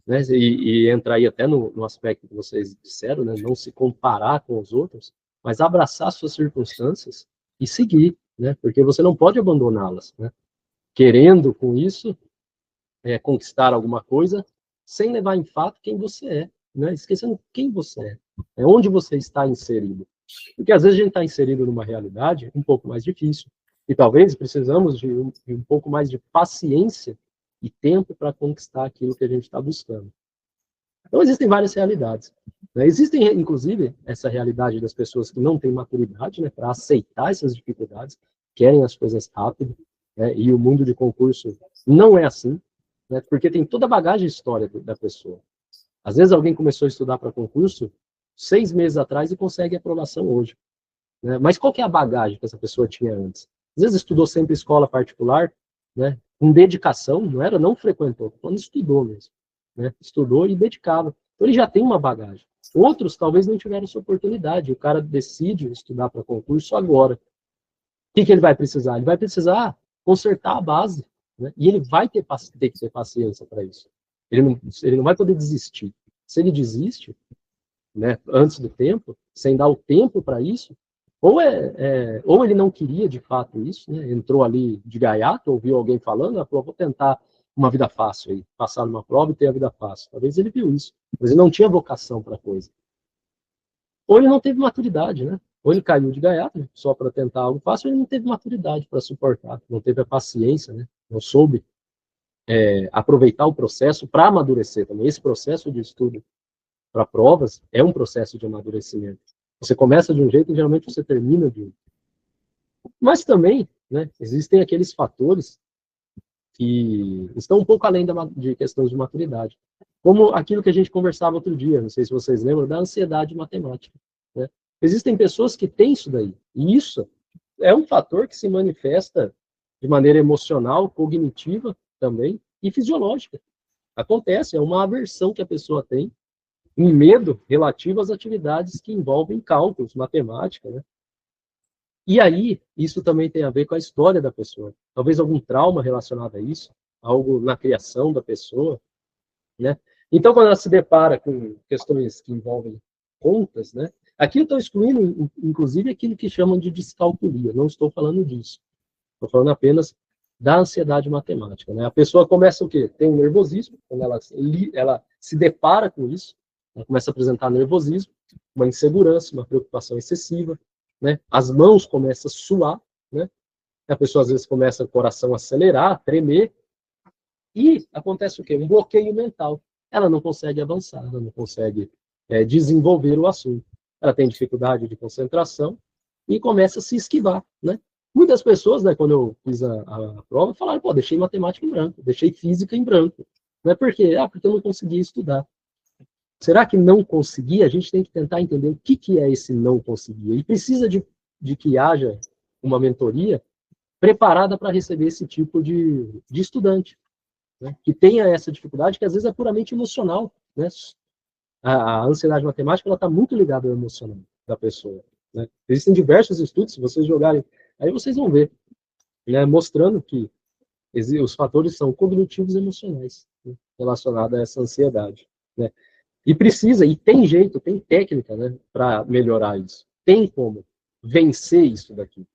né? E entrar aí até no aspecto que vocês disseram, né? Não se comparar com os outros, mas abraçar as suas circunstâncias e seguir, né? Porque você não pode abandoná-las, né? Querendo, com isso, conquistar alguma coisa, sem levar em fato quem você é, né? Esquecendo quem você é onde você está inserido. Porque às vezes a gente está inserido numa realidade um pouco mais difícil, e talvez precisamos de um pouco mais de paciência e tempo para conquistar aquilo que a gente está buscando. Então, existem várias realidades. Né? Existem, inclusive, essa realidade das pessoas que não têm maturidade, né, para aceitar essas dificuldades, querem as coisas rápido, né, e o mundo de concurso não é assim, né, porque tem toda a bagagem histórica da pessoa. Às vezes alguém começou a estudar para concurso 6 meses atrás e consegue aprovação hoje. Né? Mas qual que é a bagagem que essa pessoa tinha antes? Às vezes estudou sempre escola particular, né, com dedicação, não frequentou, quando estudou mesmo. Né? Estudou e dedicava. Então ele já tem uma bagagem. Outros talvez não tiveram essa oportunidade. O cara decide estudar para concurso agora. O que ele vai precisar? Ele vai precisar consertar a base. Né? E ele vai ter que ter paciência para isso. Ele não vai poder desistir. Se ele desiste, né, antes do tempo, sem dar o tempo para isso, ou ele não queria de fato isso, né, entrou ali de gaiato, ouviu alguém falando, vou tentar uma vida fácil aí, passar numa prova e ter a vida fácil. Talvez ele viu isso, mas ele não tinha vocação para a coisa. Ou ele não teve maturidade, né? Ou ele caiu de gaiato só para tentar algo fácil, ou ele não teve maturidade para suportar, não teve a paciência, né? Não soube aproveitar o processo para amadurecer também. Esse processo de estudo para provas é um processo de amadurecimento. Você começa de um jeito e geralmente você termina de outro. Mas também, né, existem aqueles fatores que estão um pouco além de questões de maturidade. Como aquilo que a gente conversava outro dia, não sei se vocês lembram, da ansiedade matemática. Né? Existem pessoas que têm isso daí. E isso é um fator que se manifesta de maneira emocional, cognitiva também, e fisiológica. Acontece, é uma aversão que a pessoa tem, um medo relativo às atividades que envolvem cálculos, matemática, né? E aí, isso também tem a ver com a história da pessoa. Talvez algum trauma relacionado a isso, algo na criação da pessoa, né? Então, quando ela se depara com questões que envolvem contas, né? Aqui eu estou excluindo, inclusive, aquilo que chamam de descalculia. Não estou falando disso. Estou falando apenas da ansiedade matemática, né? A pessoa começa o quê? Tem um nervosismo, quando ela se depara com isso, ela começa a apresentar nervosismo, uma insegurança, uma preocupação excessiva, né? As mãos começam a suar, né? A pessoa às vezes começa o coração a acelerar, a tremer, e acontece o quê? Um bloqueio mental. Ela não consegue avançar, ela não consegue desenvolver o assunto. Ela tem dificuldade de concentração e começa a se esquivar, né? Muitas pessoas, né, quando eu fiz a prova, falaram, pô, deixei matemática em branco, deixei física em branco. Não é por quê? Porque eu não conseguia estudar. Será que não conseguia? A gente tem que tentar entender o que é esse não conseguir. E precisa de que haja uma mentoria preparada para receber esse tipo de estudante, né? Que tenha essa dificuldade, que às vezes é puramente emocional. Né? A ansiedade matemática está muito ligada ao emocional da pessoa. Né? Existem diversos estudos, se vocês jogarem, aí vocês vão ver, né, mostrando que os fatores são cognitivos e emocionais, né, relacionados a essa ansiedade. Né? E tem jeito, tem técnica, né, para melhorar isso. Tem como vencer isso daqui.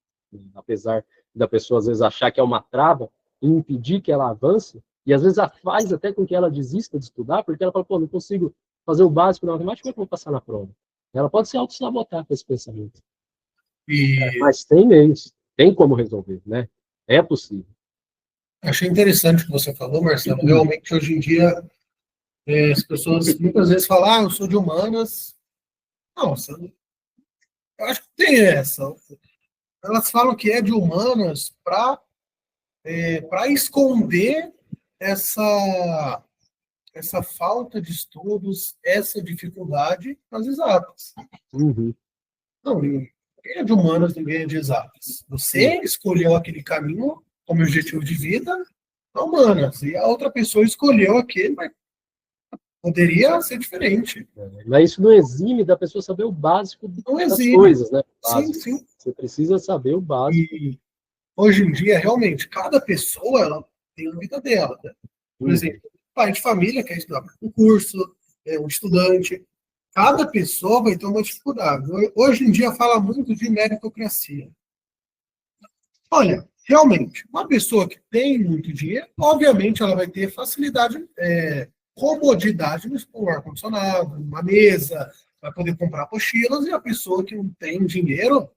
Apesar da pessoa, às vezes, achar que é uma trava e impedir que ela avance, e às vezes faz até com que ela desista de estudar, porque ela fala, pô, não consigo fazer o básico na matemática, como é que eu vou passar na prova? Ela pode se auto-sabotar com esse pensamento. Mas tem meios, tem como resolver, né? É possível. Achei interessante o que você falou, Marcelo. Realmente, hoje em dia, as pessoas muitas vezes falam, eu sou de humanas. Não, eu acho que tem essa. Elas falam que é de humanas para esconder essa falta de estudos, essa dificuldade nas exatas. Uhum. Não, ninguém é de humanas, ninguém é de exatas. Você escolheu aquele caminho como objetivo de vida na humanas, e a outra pessoa escolheu aquele, mas poderia ser diferente. Mas isso não exime da pessoa saber o básico das coisas, né? Sim, sim. Você precisa saber o básico. E hoje em dia, realmente, cada pessoa ela tem a vida dela. Né? Por exemplo, pai de família quer estudar para concurso, um estudante. Cada pessoa vai ter uma dificuldade. Hoje em dia fala muito de meritocracia. Olha, realmente, uma pessoa que tem muito dinheiro, obviamente ela vai ter facilidade, comodidade no ar-condicionado, numa mesa, vai poder comprar apostilas, e a pessoa que não tem dinheiro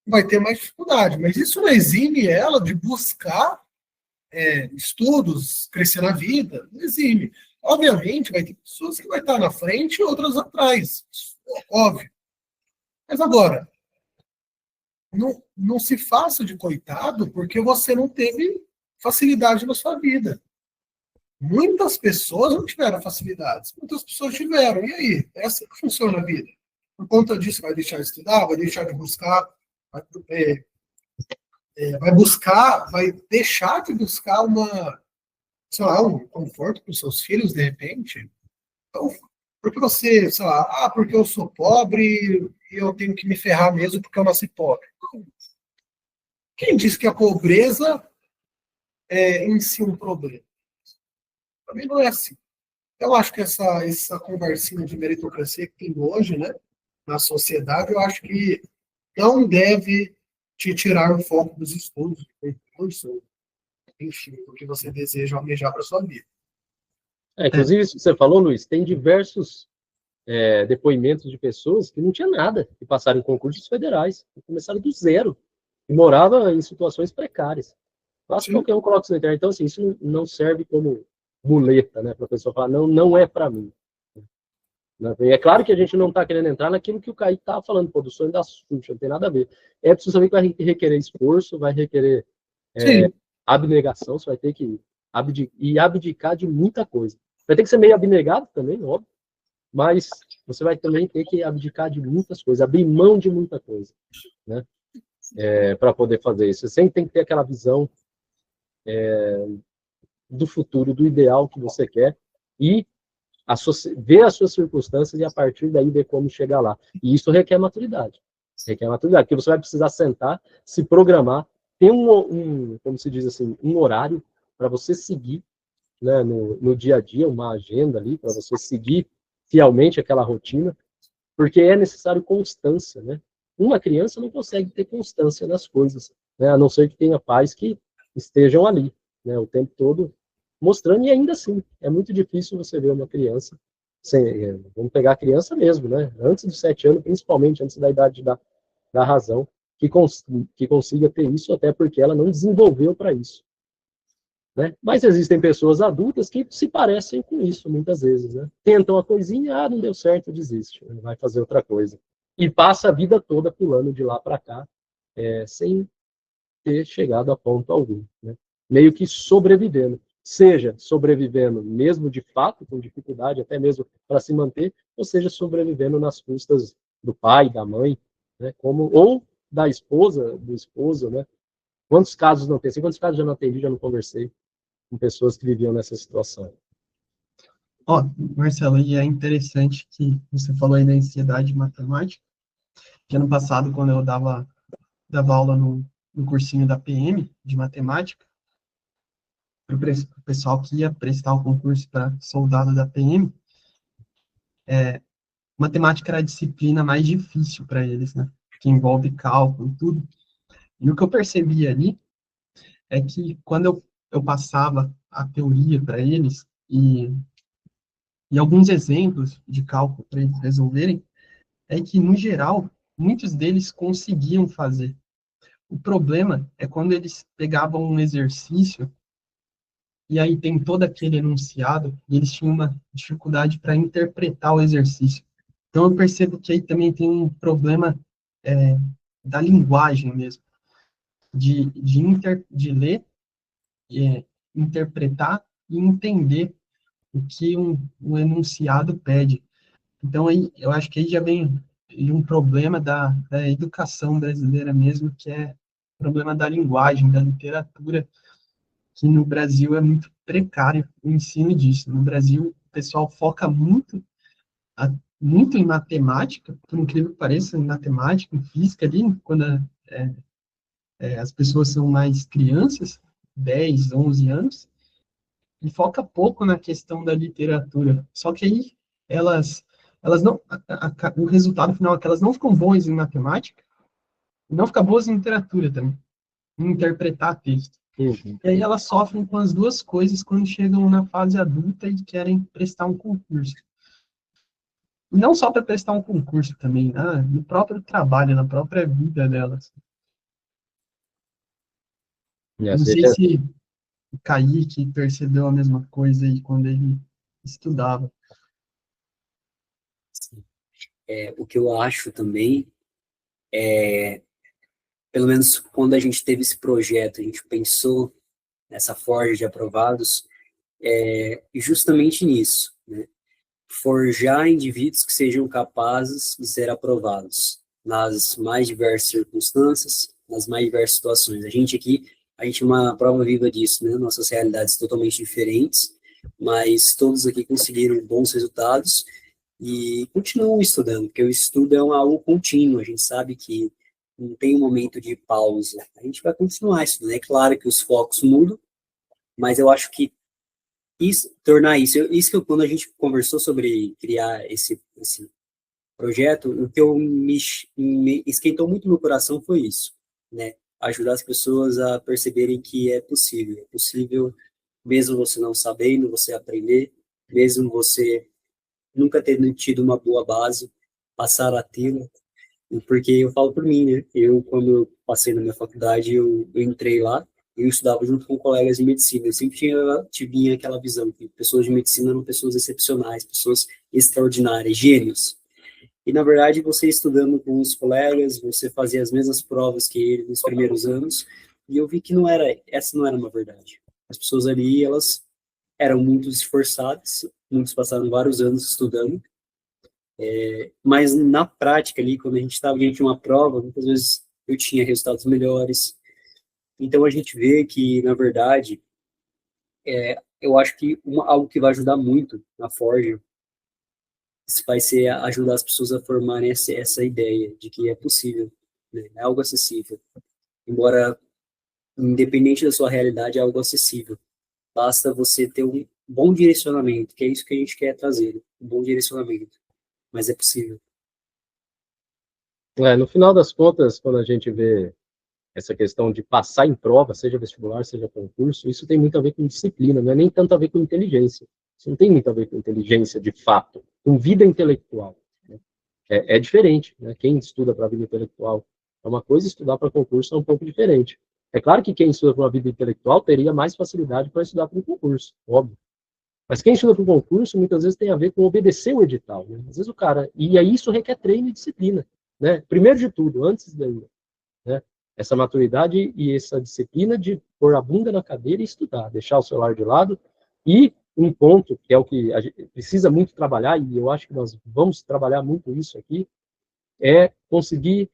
vai ter mais dificuldade. Mas isso não exime ela de buscar estudos, crescer na vida, não exime. Obviamente, vai ter pessoas que vai estar na frente e outras atrás. Óbvio. Mas agora, não se faça de coitado porque você não teve facilidade na sua vida. Muitas pessoas não tiveram facilidades, muitas pessoas tiveram. E aí? É assim que funciona a vida. Por conta disso, vai deixar de estudar, vai deixar de buscar, vai, vai buscar, vai deixar de buscar sei lá, um conforto para os seus filhos, de repente. Então, porque você, sei lá, porque eu sou pobre e eu tenho que me ferrar mesmo porque eu nasci pobre. Quem diz que a pobreza é em si um problema? Também não é assim. Eu acho que essa conversinha de meritocracia que tem hoje, né, na sociedade, eu acho que não deve te tirar o foco dos estudos, do curso, enfim, o que você deseja almejar para sua vida. Inclusive, isso que você falou, Luiz, tem diversos depoimentos de pessoas que não tinham nada, que passaram em concursos federais, que começaram do zero, e moravam em situações precárias. Quase qualquer um coloca isso na internet. Então, assim, isso não serve como muleta, né, para a pessoa falar, não é para mim. E é claro que a gente não está querendo entrar naquilo que o Kaique estava falando, do sonho da Xuxa, não tem nada a ver. É preciso saber que vai requerer esforço, vai requerer abnegação, você vai ter que abdicar de muita coisa. Vai ter que ser meio abnegado também, óbvio, mas você vai também ter que abdicar de muitas coisas, abrir mão de muita coisa, né, para poder fazer isso. Você sempre tem que ter aquela visão do futuro, do ideal que você quer, e ver as suas circunstâncias e a partir daí ver como chegar lá. E isso requer maturidade. Porque você vai precisar sentar, se programar, ter como se diz assim, um horário para você seguir, né, no dia a dia, uma agenda ali, para você seguir fielmente aquela rotina, porque é necessário constância, né? Uma criança não consegue ter constância nas coisas, né, a não ser que tenha pais que estejam ali, né, o tempo todo mostrando, e ainda assim, é muito difícil você ver uma criança, vamos pegar a criança mesmo, né, antes dos 7 anos, principalmente antes da idade da razão, que consiga ter isso, até porque ela não desenvolveu para isso. Né? Mas existem pessoas adultas que se parecem com isso, muitas vezes. Né? Tentam a coisinha, não deu certo, desiste, vai fazer outra coisa. E passa a vida toda pulando de lá para cá, sem ter chegado a ponto algum. Né? Meio que sobrevivendo. Seja sobrevivendo mesmo de fato, com dificuldade, até mesmo para se manter, ou seja, sobrevivendo nas custas do pai, da mãe, né? Ou da esposa, do esposo. Né? Quantos casos não tem? Quantos casos já não atendi, já não conversei com pessoas que viviam nessa situação? Marcelo, e é interessante que você falou aí da ansiedade matemática, que ano passado, quando eu dava aula no cursinho da PM de matemática, para o pessoal que ia prestar o concurso para soldado da PM, matemática era a disciplina mais difícil para eles, né? Que envolve cálculo e tudo. E o que eu percebi ali é que quando eu passava a teoria para eles e alguns exemplos de cálculo para eles resolverem, é que, no geral, muitos deles conseguiam fazer. O problema é quando eles pegavam um exercício e aí tem todo aquele enunciado e eles tinham uma dificuldade para interpretar o exercício. Então, eu percebo que aí também tem um problema da linguagem mesmo, de ler, interpretar e entender o que um enunciado pede. Então, aí, eu acho que aí já vem um problema da educação brasileira mesmo, que é o problema da linguagem, da literatura, que no Brasil é muito precário o ensino disso. No Brasil, o pessoal foca muito em matemática, por incrível que pareça, em matemática, em física ali, quando as pessoas são mais crianças, 10, 11 anos, e foca pouco na questão da literatura. Só que aí elas não, o resultado final é que elas não ficam boas em matemática, e não ficam boas em literatura também, em interpretar texto. Uhum. E aí elas sofrem com as duas coisas quando chegam na fase adulta e querem prestar um concurso. E não só para prestar um concurso também, no próprio trabalho, na própria vida delas. Eu não sei se o Kaique percebeu a mesma coisa aí quando ele estudava. O que eu acho também, pelo menos quando a gente teve esse projeto, a gente pensou nessa forja de aprovados, justamente nisso, né? Forjar indivíduos que sejam capazes de ser aprovados nas mais diversas circunstâncias, nas mais diversas situações. A gente é uma prova viva disso, né? Nossas realidades totalmente diferentes, mas todos aqui conseguiram bons resultados e continuam estudando, porque o estudo é algo contínuo, a gente sabe que não tem um momento de pausa, a gente vai continuar estudando. É claro que os focos mudam, mas eu acho que isso que quando a gente conversou sobre criar esse projeto, o que me esquentou muito no coração foi isso, né? Ajudar as pessoas a perceberem que é possível mesmo você não sabendo, você aprender, mesmo você nunca tendo tido uma boa base, passar a tê-la, porque eu falo por mim, né? Quando eu passei na minha faculdade, eu entrei lá, eu estudava junto com colegas de medicina. Eu sempre tinha aquela visão que pessoas de medicina eram pessoas excepcionais, pessoas extraordinárias, gênios. E, na verdade, você estudando com os colegas, você fazia as mesmas provas que eles nos primeiros anos, e eu vi que essa não era uma verdade. As pessoas ali, elas eram muito esforçadas, muitos passaram vários anos estudando, mas na prática ali, quando a gente estava diante de uma prova, muitas vezes eu tinha resultados melhores. Então a gente vê que, na verdade, eu acho que algo que vai ajudar muito na Forja vai ser ajudar as pessoas a formarem essa ideia de que é possível, né? É algo acessível. Embora, independente da sua realidade, é algo acessível. Basta você ter um bom direcionamento, que é isso que a gente quer trazer, né? Um bom direcionamento. Mas é possível. No final das contas, quando a gente vê essa questão de passar em prova, seja vestibular, seja concurso, isso tem muito a ver com disciplina, não é nem tanto a ver com inteligência. Isso não tem muito a ver com inteligência de fato, com vida intelectual, né? É diferente, né? Quem estuda para a vida intelectual é uma coisa, estudar para concurso é um pouco diferente. É claro que quem estuda para uma vida intelectual teria mais facilidade para estudar para um concurso, óbvio. Mas quem estuda para um concurso, muitas vezes tem a ver com obedecer o edital, né? Às vezes o cara... E aí isso requer treino e disciplina, né? Primeiro de tudo, antes daí, né? Essa maturidade e essa disciplina de pôr a bunda na cadeira e estudar, deixar o celular de lado. E um ponto, que é o que a gente precisa muito trabalhar, e eu acho que nós vamos trabalhar muito isso aqui, é conseguir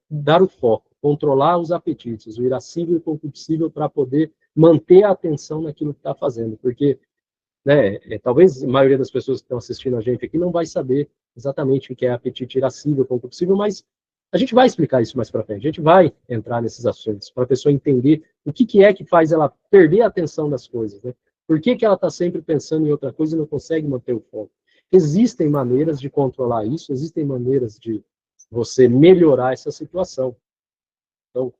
dar o foco, controlar os apetites, o irascível e o concupiscível, para poder manter a atenção naquilo que está fazendo, porque, né, talvez a maioria das pessoas que estão assistindo a gente aqui não vai saber exatamente o que é apetite irascível, concupiscível, mas a gente vai explicar isso mais para frente, a gente vai entrar nesses assuntos, para a pessoa entender o que é que faz ela perder a atenção das coisas, né? Por que ela está sempre pensando em outra coisa e não consegue manter o foco? Existem maneiras de controlar isso, existem maneiras de você melhorar essa situação. Então,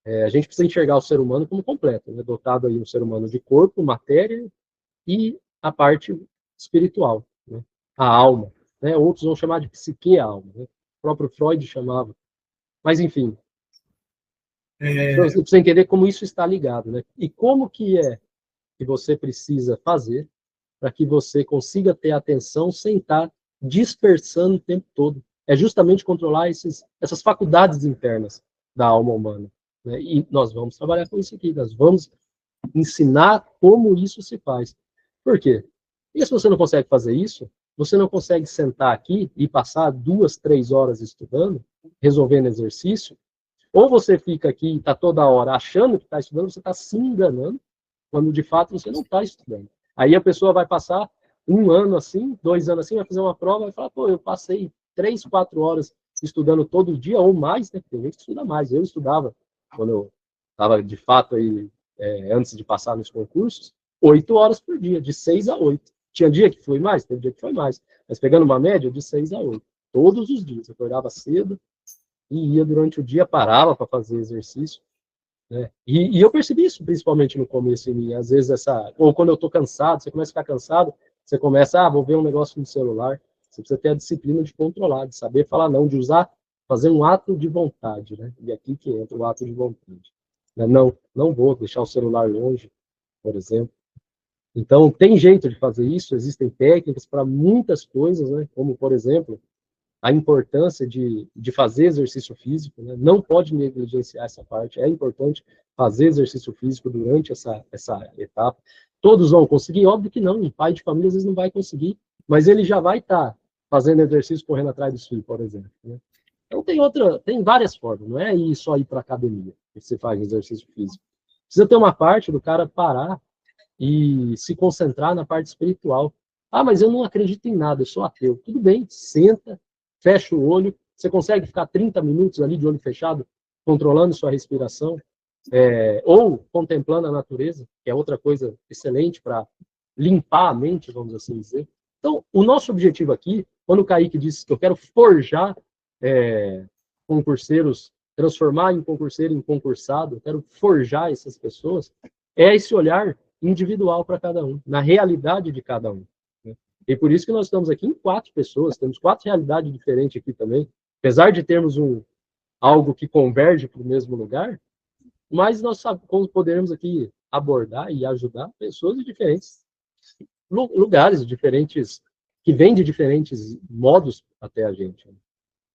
a gente precisa enxergar o ser humano como completo, né? Dotado aí um ser humano de corpo, matéria e a parte espiritual, né? A alma, né? Outros vão chamar de psique a alma, né? O próprio Freud chamava. Mas, enfim, você precisa entender como isso está ligado, né? E como que é que você precisa fazer para que você consiga ter atenção sem estar dispersando o tempo todo. É justamente controlar essas faculdades internas da alma humana, né? E nós vamos trabalhar com isso aqui, nós vamos ensinar como isso se faz. Por quê? Porque se você não consegue fazer isso, você não consegue sentar aqui e passar 2, 3 horas estudando, resolvendo exercício, ou você fica aqui e está toda hora achando que está estudando, você está se enganando, quando de fato você não está estudando. Aí a pessoa vai passar 1 ano assim, 2 anos assim, vai fazer uma prova e vai falar, pô, eu passei 3, 4 horas estudando todo dia ou mais, né? Tem gente que estuda mais. Eu estudava, quando eu estava de fato aí, antes de passar nos concursos, 8 horas por dia, de 6 a 8. Tinha dia que foi mais, teve dia que foi mais. Mas pegando uma média de 6 a 8. Todos os dias. Eu acordava cedo e ia durante o dia, parava para fazer exercício, né? E eu percebi isso, principalmente no começo, em mim. Às vezes, ou quando eu estou cansado, você começa a ficar cansado, você começa, vou ver um negócio no celular. Você precisa ter a disciplina de controlar, de saber falar não, de fazer um ato de vontade, né? E aqui que entra o ato de vontade. Não vou deixar o celular longe, por exemplo. Então, tem jeito de fazer isso, existem técnicas para muitas coisas, né? Como, por exemplo, a importância de fazer exercício físico, né? Não pode negligenciar essa parte, é importante fazer exercício físico durante essa etapa. Todos vão conseguir? Óbvio que não, um pai de família às vezes não vai conseguir, mas ele já vai estar fazendo exercício correndo atrás dos filhos, por exemplo, né? Então tem várias formas, não é só ir para academia que você faz exercício físico. Precisa ter uma parte do cara parar e se concentrar na parte espiritual. Ah, mas eu não acredito em nada, eu sou ateu. Tudo bem, senta, fecha o olho, você consegue ficar 30 minutos ali de olho fechado, controlando sua respiração, ou contemplando a natureza, que é outra coisa excelente para limpar a mente, vamos assim dizer. Então, o nosso objetivo aqui, quando o Kaique disse que eu quero forjar concurseiros, transformar em concurseiro em concursado, eu quero forjar essas pessoas, é esse olhar individual para cada um, na realidade de cada um. Né? E por isso que nós estamos aqui em 4 pessoas, temos 4 realidades diferentes aqui também, apesar de termos algo que converge para o mesmo lugar, mas nós poderemos aqui abordar e ajudar pessoas de diferentes lugares, diferentes, que vêm de diferentes modos até a gente.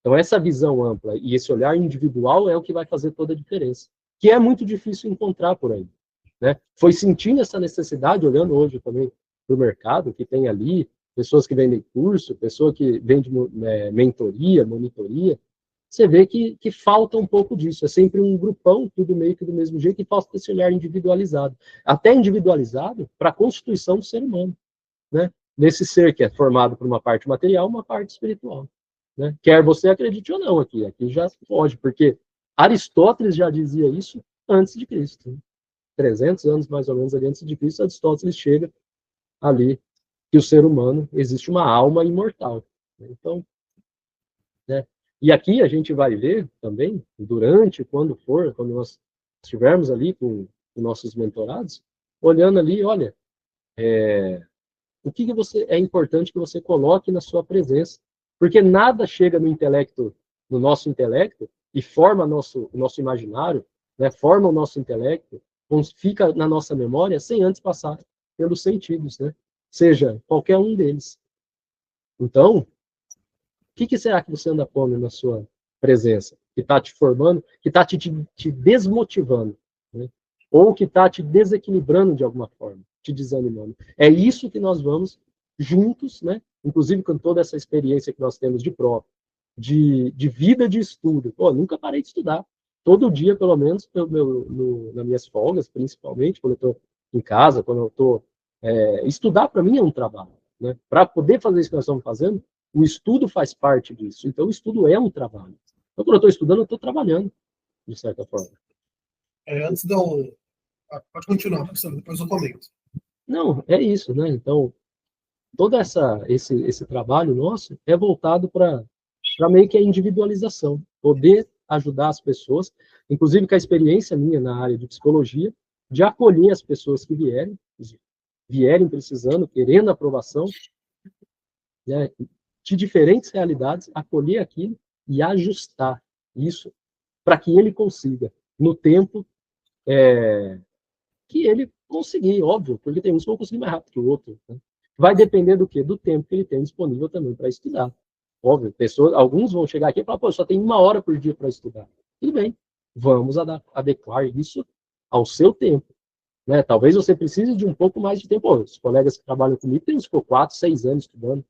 Então, essa visão ampla e esse olhar individual é o que vai fazer toda a diferença, que é muito difícil encontrar por aí. Né? Foi sentindo essa necessidade, olhando hoje também para o mercado, que tem ali pessoas que vendem curso, pessoa que vende mentoria, monitoria, você vê que falta um pouco disso. É sempre um grupão, tudo meio que do mesmo jeito, e falta esse olhar individualizado. Até individualizado para a constituição do ser humano. Né? Nesse ser que é formado por uma parte material, uma parte espiritual. Né? Quer você acredite ou não aqui já pode, porque Aristóteles já dizia isso antes de Cristo. Né? 300 anos mais ou menos ali antes de Cristo, Aristóteles chega ali que o ser humano existe uma alma imortal. Então, né? E aqui a gente vai ver também, quando nós estivermos ali com nossos mentorados, olhando ali, olha, o que você é importante que você coloque na sua presença, porque nada chega no nosso intelecto e forma o nosso imaginário, né? Forma o nosso intelecto, fica na nossa memória sem antes passar pelos sentidos, né? Seja qualquer um deles. Então, o que será que você anda pondo na sua presença? Que está te formando, que está te desmotivando, né? Ou que está te desequilibrando de alguma forma, te desanimando. É isso que nós vamos juntos, né? Inclusive com toda essa experiência que nós temos de prova, de vida de estudo. Pô, nunca parei de estudar. Todo dia, pelo menos, nas minhas folgas, principalmente, quando eu estou em casa, quando eu estou... estudar, para mim, é um trabalho. Né? Para poder fazer isso que nós estamos fazendo, o estudo faz parte disso. Então, o estudo é um trabalho. Então, quando eu estou estudando, eu estou trabalhando, de certa forma. Antes de eu... Pode continuar, professor, depois eu comento. Não, é isso, né? Então, todo esse trabalho nosso é voltado para meio que a individualização, poder ajudar as pessoas, inclusive com a experiência minha na área de psicologia, de acolher as pessoas que vierem precisando, querendo aprovação, né, de diferentes realidades, acolher aquilo e ajustar isso para que ele consiga, no tempo que ele conseguir, óbvio, porque tem uns que vão conseguir mais rápido que o outro. Né? Vai depender do quê? Do tempo que ele tem disponível também para estudar. Óbvio, alguns vão chegar aqui e falar, pô, só tem 1 hora por dia para estudar. Tudo bem, vamos adequar isso ao seu tempo. Né? Talvez você precise de um pouco mais de tempo. Pô, os colegas que trabalham comigo têm uns 4, 6 anos estudando.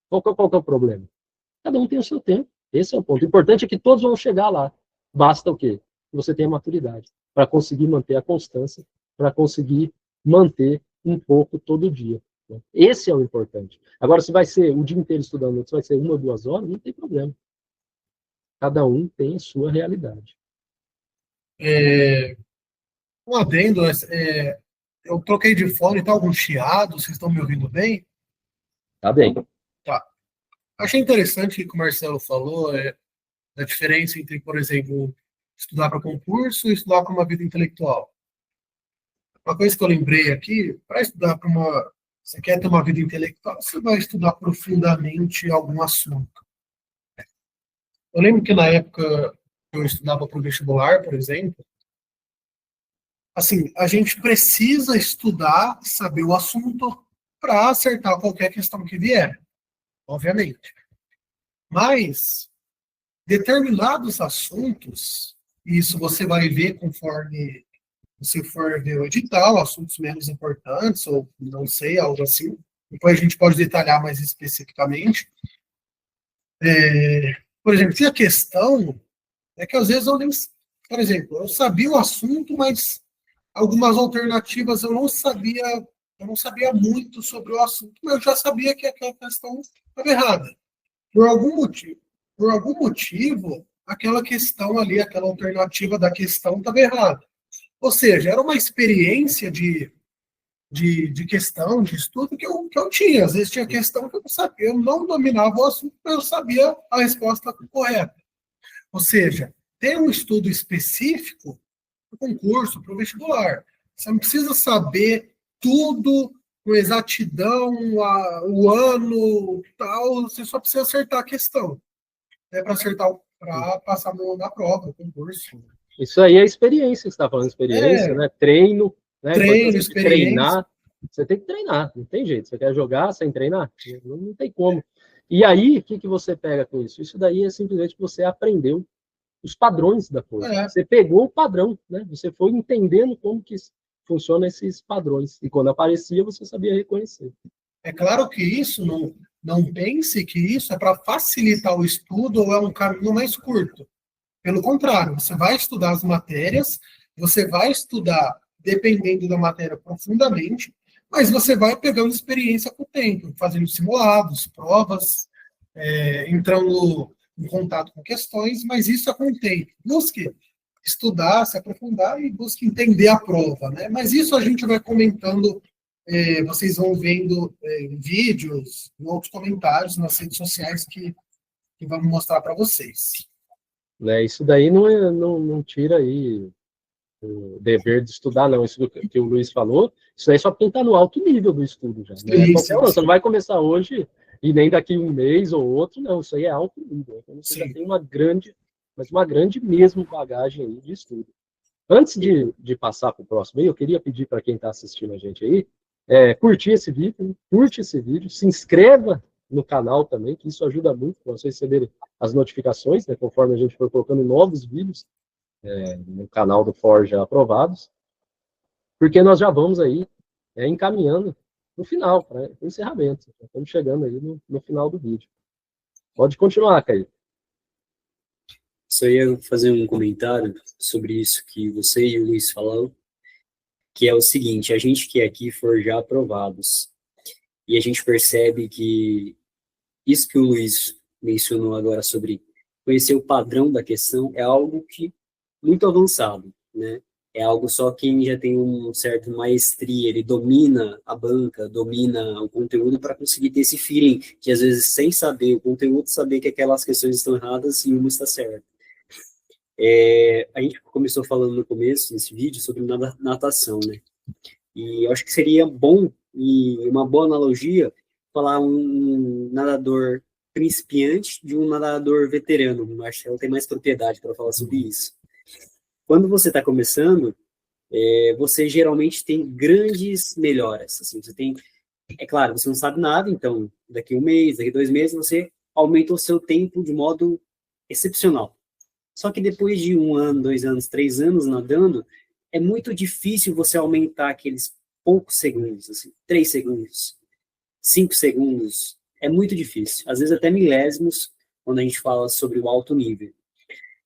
Qual que é o problema? Cada um tem o seu tempo. Esse é o ponto. O importante é que todos vão chegar lá. Basta o quê? Que você tenha maturidade para conseguir manter a constância, para conseguir manter um pouco todo dia. Né? Esse é o importante. Agora, se vai ser o dia inteiro estudando, se vai ser 1 ou 2 horas, não tem problema. Cada um tem a sua realidade. Um adendo, eu troquei de fone, tá algum chiado, vocês estão me ouvindo bem? Tá bem. Tá. Achei interessante o que o Marcelo falou, da diferença entre, por exemplo, estudar para concurso e estudar para uma vida intelectual. Uma coisa que eu lembrei aqui, para estudar para você quer ter uma vida intelectual, você vai estudar profundamente algum assunto. Eu lembro que na época que eu estudava para o vestibular, por exemplo, assim, a gente precisa estudar, saber o assunto para acertar qualquer questão que vier, obviamente. Mas determinados assuntos, isso você vai ver conforme você for ver o edital, assuntos menos importantes, ou não sei, algo assim. Depois a gente pode detalhar mais especificamente. Por exemplo, tinha questão, é que às vezes eu nem, por exemplo, eu sabia o assunto, mas algumas alternativas eu não sabia muito sobre o assunto, mas eu já sabia que aquela questão estava errada. Por algum motivo. Por algum motivo, aquela questão ali, aquela alternativa da questão estava errada. Ou seja, era uma experiência de questão, de estudo que eu tinha. Às vezes tinha questão que eu não sabia, eu não dominava o assunto, mas eu sabia a resposta correta. Ou seja, ter um estudo específico para o concurso, para o vestibular. Você não precisa saber tudo com exatidão, o ano, tal, você só precisa acertar a questão. Para acertar, para passar na prova, no concurso. Isso aí é experiência, que você está falando, experiência, né? Treino, né? Treino, experiência. Treinar. Você tem que treinar, não tem jeito. Você quer jogar sem treinar? Não tem como. E aí, o que você pega com isso? Isso daí é simplesmente que você aprendeu os padrões da coisa. Você pegou o padrão, né? Você foi entendendo como que funcionam esses padrões. E quando aparecia, você sabia reconhecer. É claro que isso, não pense que isso é para facilitar o estudo ou é um caminho mais curto. Pelo contrário, você vai estudar as matérias, você vai estudar, dependendo da matéria, profundamente, mas você vai pegando experiência com o tempo, fazendo simulados, provas, entrando em contato com questões, mas isso é com o tempo. Busque estudar, se aprofundar e busque entender a prova, né? Mas isso a gente vai comentando, vocês vão vendo vídeos, outros comentários nas redes sociais que vamos mostrar para vocês. Né, isso daí não tira aí o dever de estudar, não. Isso que o Luiz falou, isso aí é só quem está no alto nível do estudo já. Né? Você não vai começar hoje e nem daqui um mês ou outro, não. Isso aí é alto nível. Então você já tem uma grande mesmo bagagem aí de estudo. Antes de passar para o próximo aí, eu queria pedir para quem está assistindo a gente aí, curte esse vídeo, se inscreva no canal também, que isso ajuda muito para vocês receberem as notificações, né, conforme a gente for colocando novos vídeos no canal do Forja Aprovados, porque nós já vamos aí encaminhando no final, para o encerramento. Estamos chegando aí no final do vídeo. Pode continuar, Caio. Só ia fazer um comentário sobre isso que você e o Luiz falaram, que é o seguinte: a gente quer aqui forjar aprovados. E a gente percebe que isso que o Luiz mencionou agora sobre conhecer o padrão da questão é algo que muito avançado, né? É algo só quem já tem um certo maestria, ele domina a banca, domina o conteúdo para conseguir ter esse feeling, que às vezes sem saber o conteúdo, saber que aquelas questões estão erradas e uma está certa. A gente começou falando no começo desse vídeo sobre natação, né? E eu acho que seria bom e uma boa analogia falar um nadador principiante de um nadador veterano. Eu acho que ela tem mais propriedade para falar sobre isso. Quando você está começando, você geralmente tem grandes melhoras. Assim, você tem, é claro, você não sabe nada, então daqui 1 mês, daqui 2 meses, você aumenta o seu tempo de modo excepcional. Só que depois de 1 ano, 2 anos, 3 anos nadando, é muito difícil você aumentar aqueles poucos segundos, assim, 3 segundos, 5 segundos. É muito difícil. Às vezes até milésimos, quando a gente fala sobre o alto nível.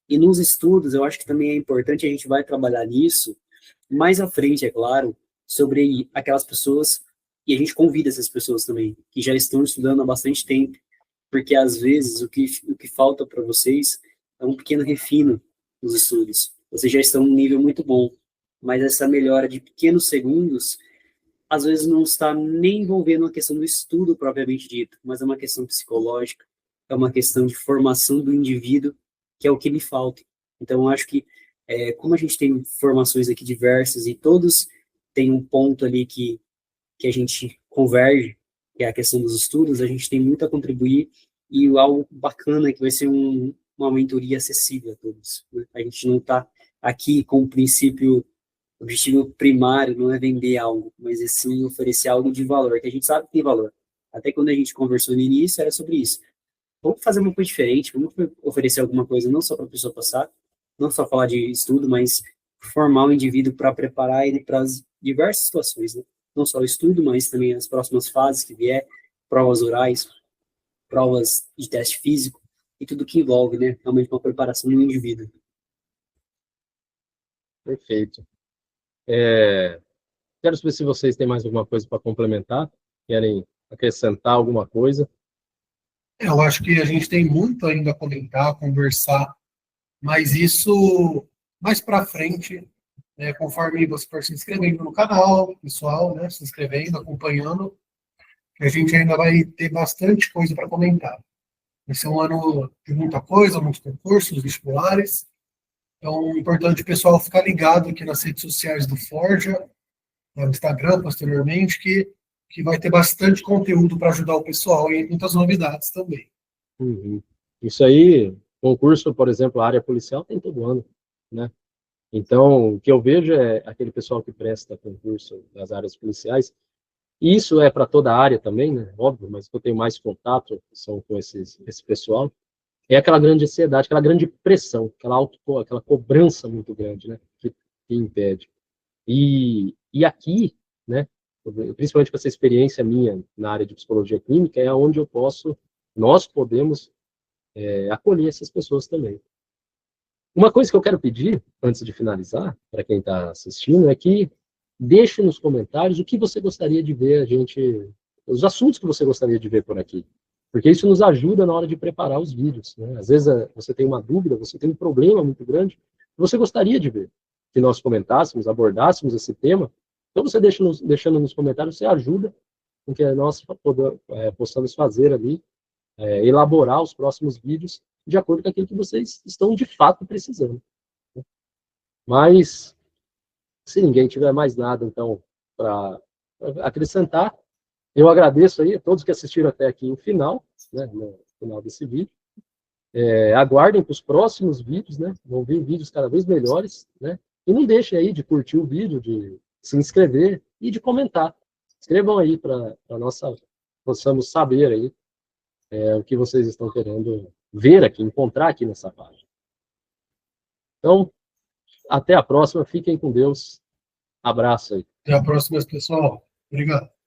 E nos estudos, eu acho que também é importante, a gente vai trabalhar nisso, mais à frente, é claro, sobre aquelas pessoas, e a gente convida essas pessoas também, que já estão estudando há bastante tempo, porque às vezes o que falta para vocês é um pequeno refino nos estudos. Vocês já estão num nível muito bom, mas essa melhora de pequenos segundos, às vezes não está nem envolvendo a questão do estudo propriamente dito, mas é uma questão psicológica, é uma questão de formação do indivíduo, que é o que me falta. Então, eu acho que, como a gente tem formações aqui diversas e todos têm um ponto ali que a gente converge, que é a questão dos estudos, a gente tem muito a contribuir e algo bacana que vai ser uma mentoria acessível a todos. Né? A gente não está aqui com o princípio O objetivo primário não é vender algo, mas é sim oferecer algo de valor, que a gente sabe que tem valor. Até quando a gente conversou no início, era sobre isso. Vamos fazer uma coisa diferente, vamos oferecer alguma coisa não só para a pessoa passar, não só falar de estudo, mas formar o indivíduo para preparar ele para as diversas situações, né? Não só o estudo, mas também as próximas fases que vier, provas orais, provas de teste físico e tudo que envolve, né? Realmente uma preparação do indivíduo. Perfeito. Quero saber se vocês têm mais alguma coisa para complementar, querem acrescentar alguma coisa. Eu acho que a gente tem muito ainda a comentar, conversar, mas isso mais para frente, né, conforme você for se inscrevendo no canal, pessoal, né, se inscrevendo, acompanhando, que a gente ainda vai ter bastante coisa para comentar. Vai ser um ano de muita coisa, muitos concursos, vestibulares. Então, é importante o pessoal ficar ligado aqui nas redes sociais do Forja, no Instagram, posteriormente, que vai ter bastante conteúdo para ajudar o pessoal e muitas novidades também. Uhum. Isso aí, concurso, por exemplo, a área policial tem todo ano, né? Então, o que eu vejo é aquele pessoal que presta concurso das áreas policiais, e isso é para toda a área também, né? Óbvio, mas eu tenho mais contato são com esse pessoal, é aquela grande ansiedade, aquela grande pressão, aquela cobrança muito grande, né? Que impede. E aqui, né? Principalmente com essa experiência minha na área de psicologia clínica, é onde nós podemos acolher essas pessoas também. Uma coisa que eu quero pedir, antes de finalizar, para quem está assistindo, é que deixe nos comentários o que você gostaria de ver os assuntos que você gostaria de ver por aqui. Porque isso nos ajuda na hora de preparar os vídeos, né? Às vezes você tem uma dúvida, você tem um problema muito grande, que você gostaria de ver, que nós comentássemos, abordássemos esse tema. Então você deixando nos comentários, você ajuda com que nós possamos fazer ali, elaborar os próximos vídeos de acordo com aquilo que vocês estão de fato precisando. Mas, se ninguém tiver mais nada, então, para acrescentar, eu agradeço aí a todos que assistiram até aqui o final, né, no final desse vídeo. Aguardem para os próximos vídeos, né? Vão vir vídeos cada vez melhores, né? E não deixem aí de curtir o vídeo, de se inscrever e de comentar. Escrevam aí para nós possamos saber aí o que vocês estão querendo ver aqui, encontrar aqui nessa página. Então, até a próxima. Fiquem com Deus. Abraço aí. Até a próxima, pessoal. Obrigado.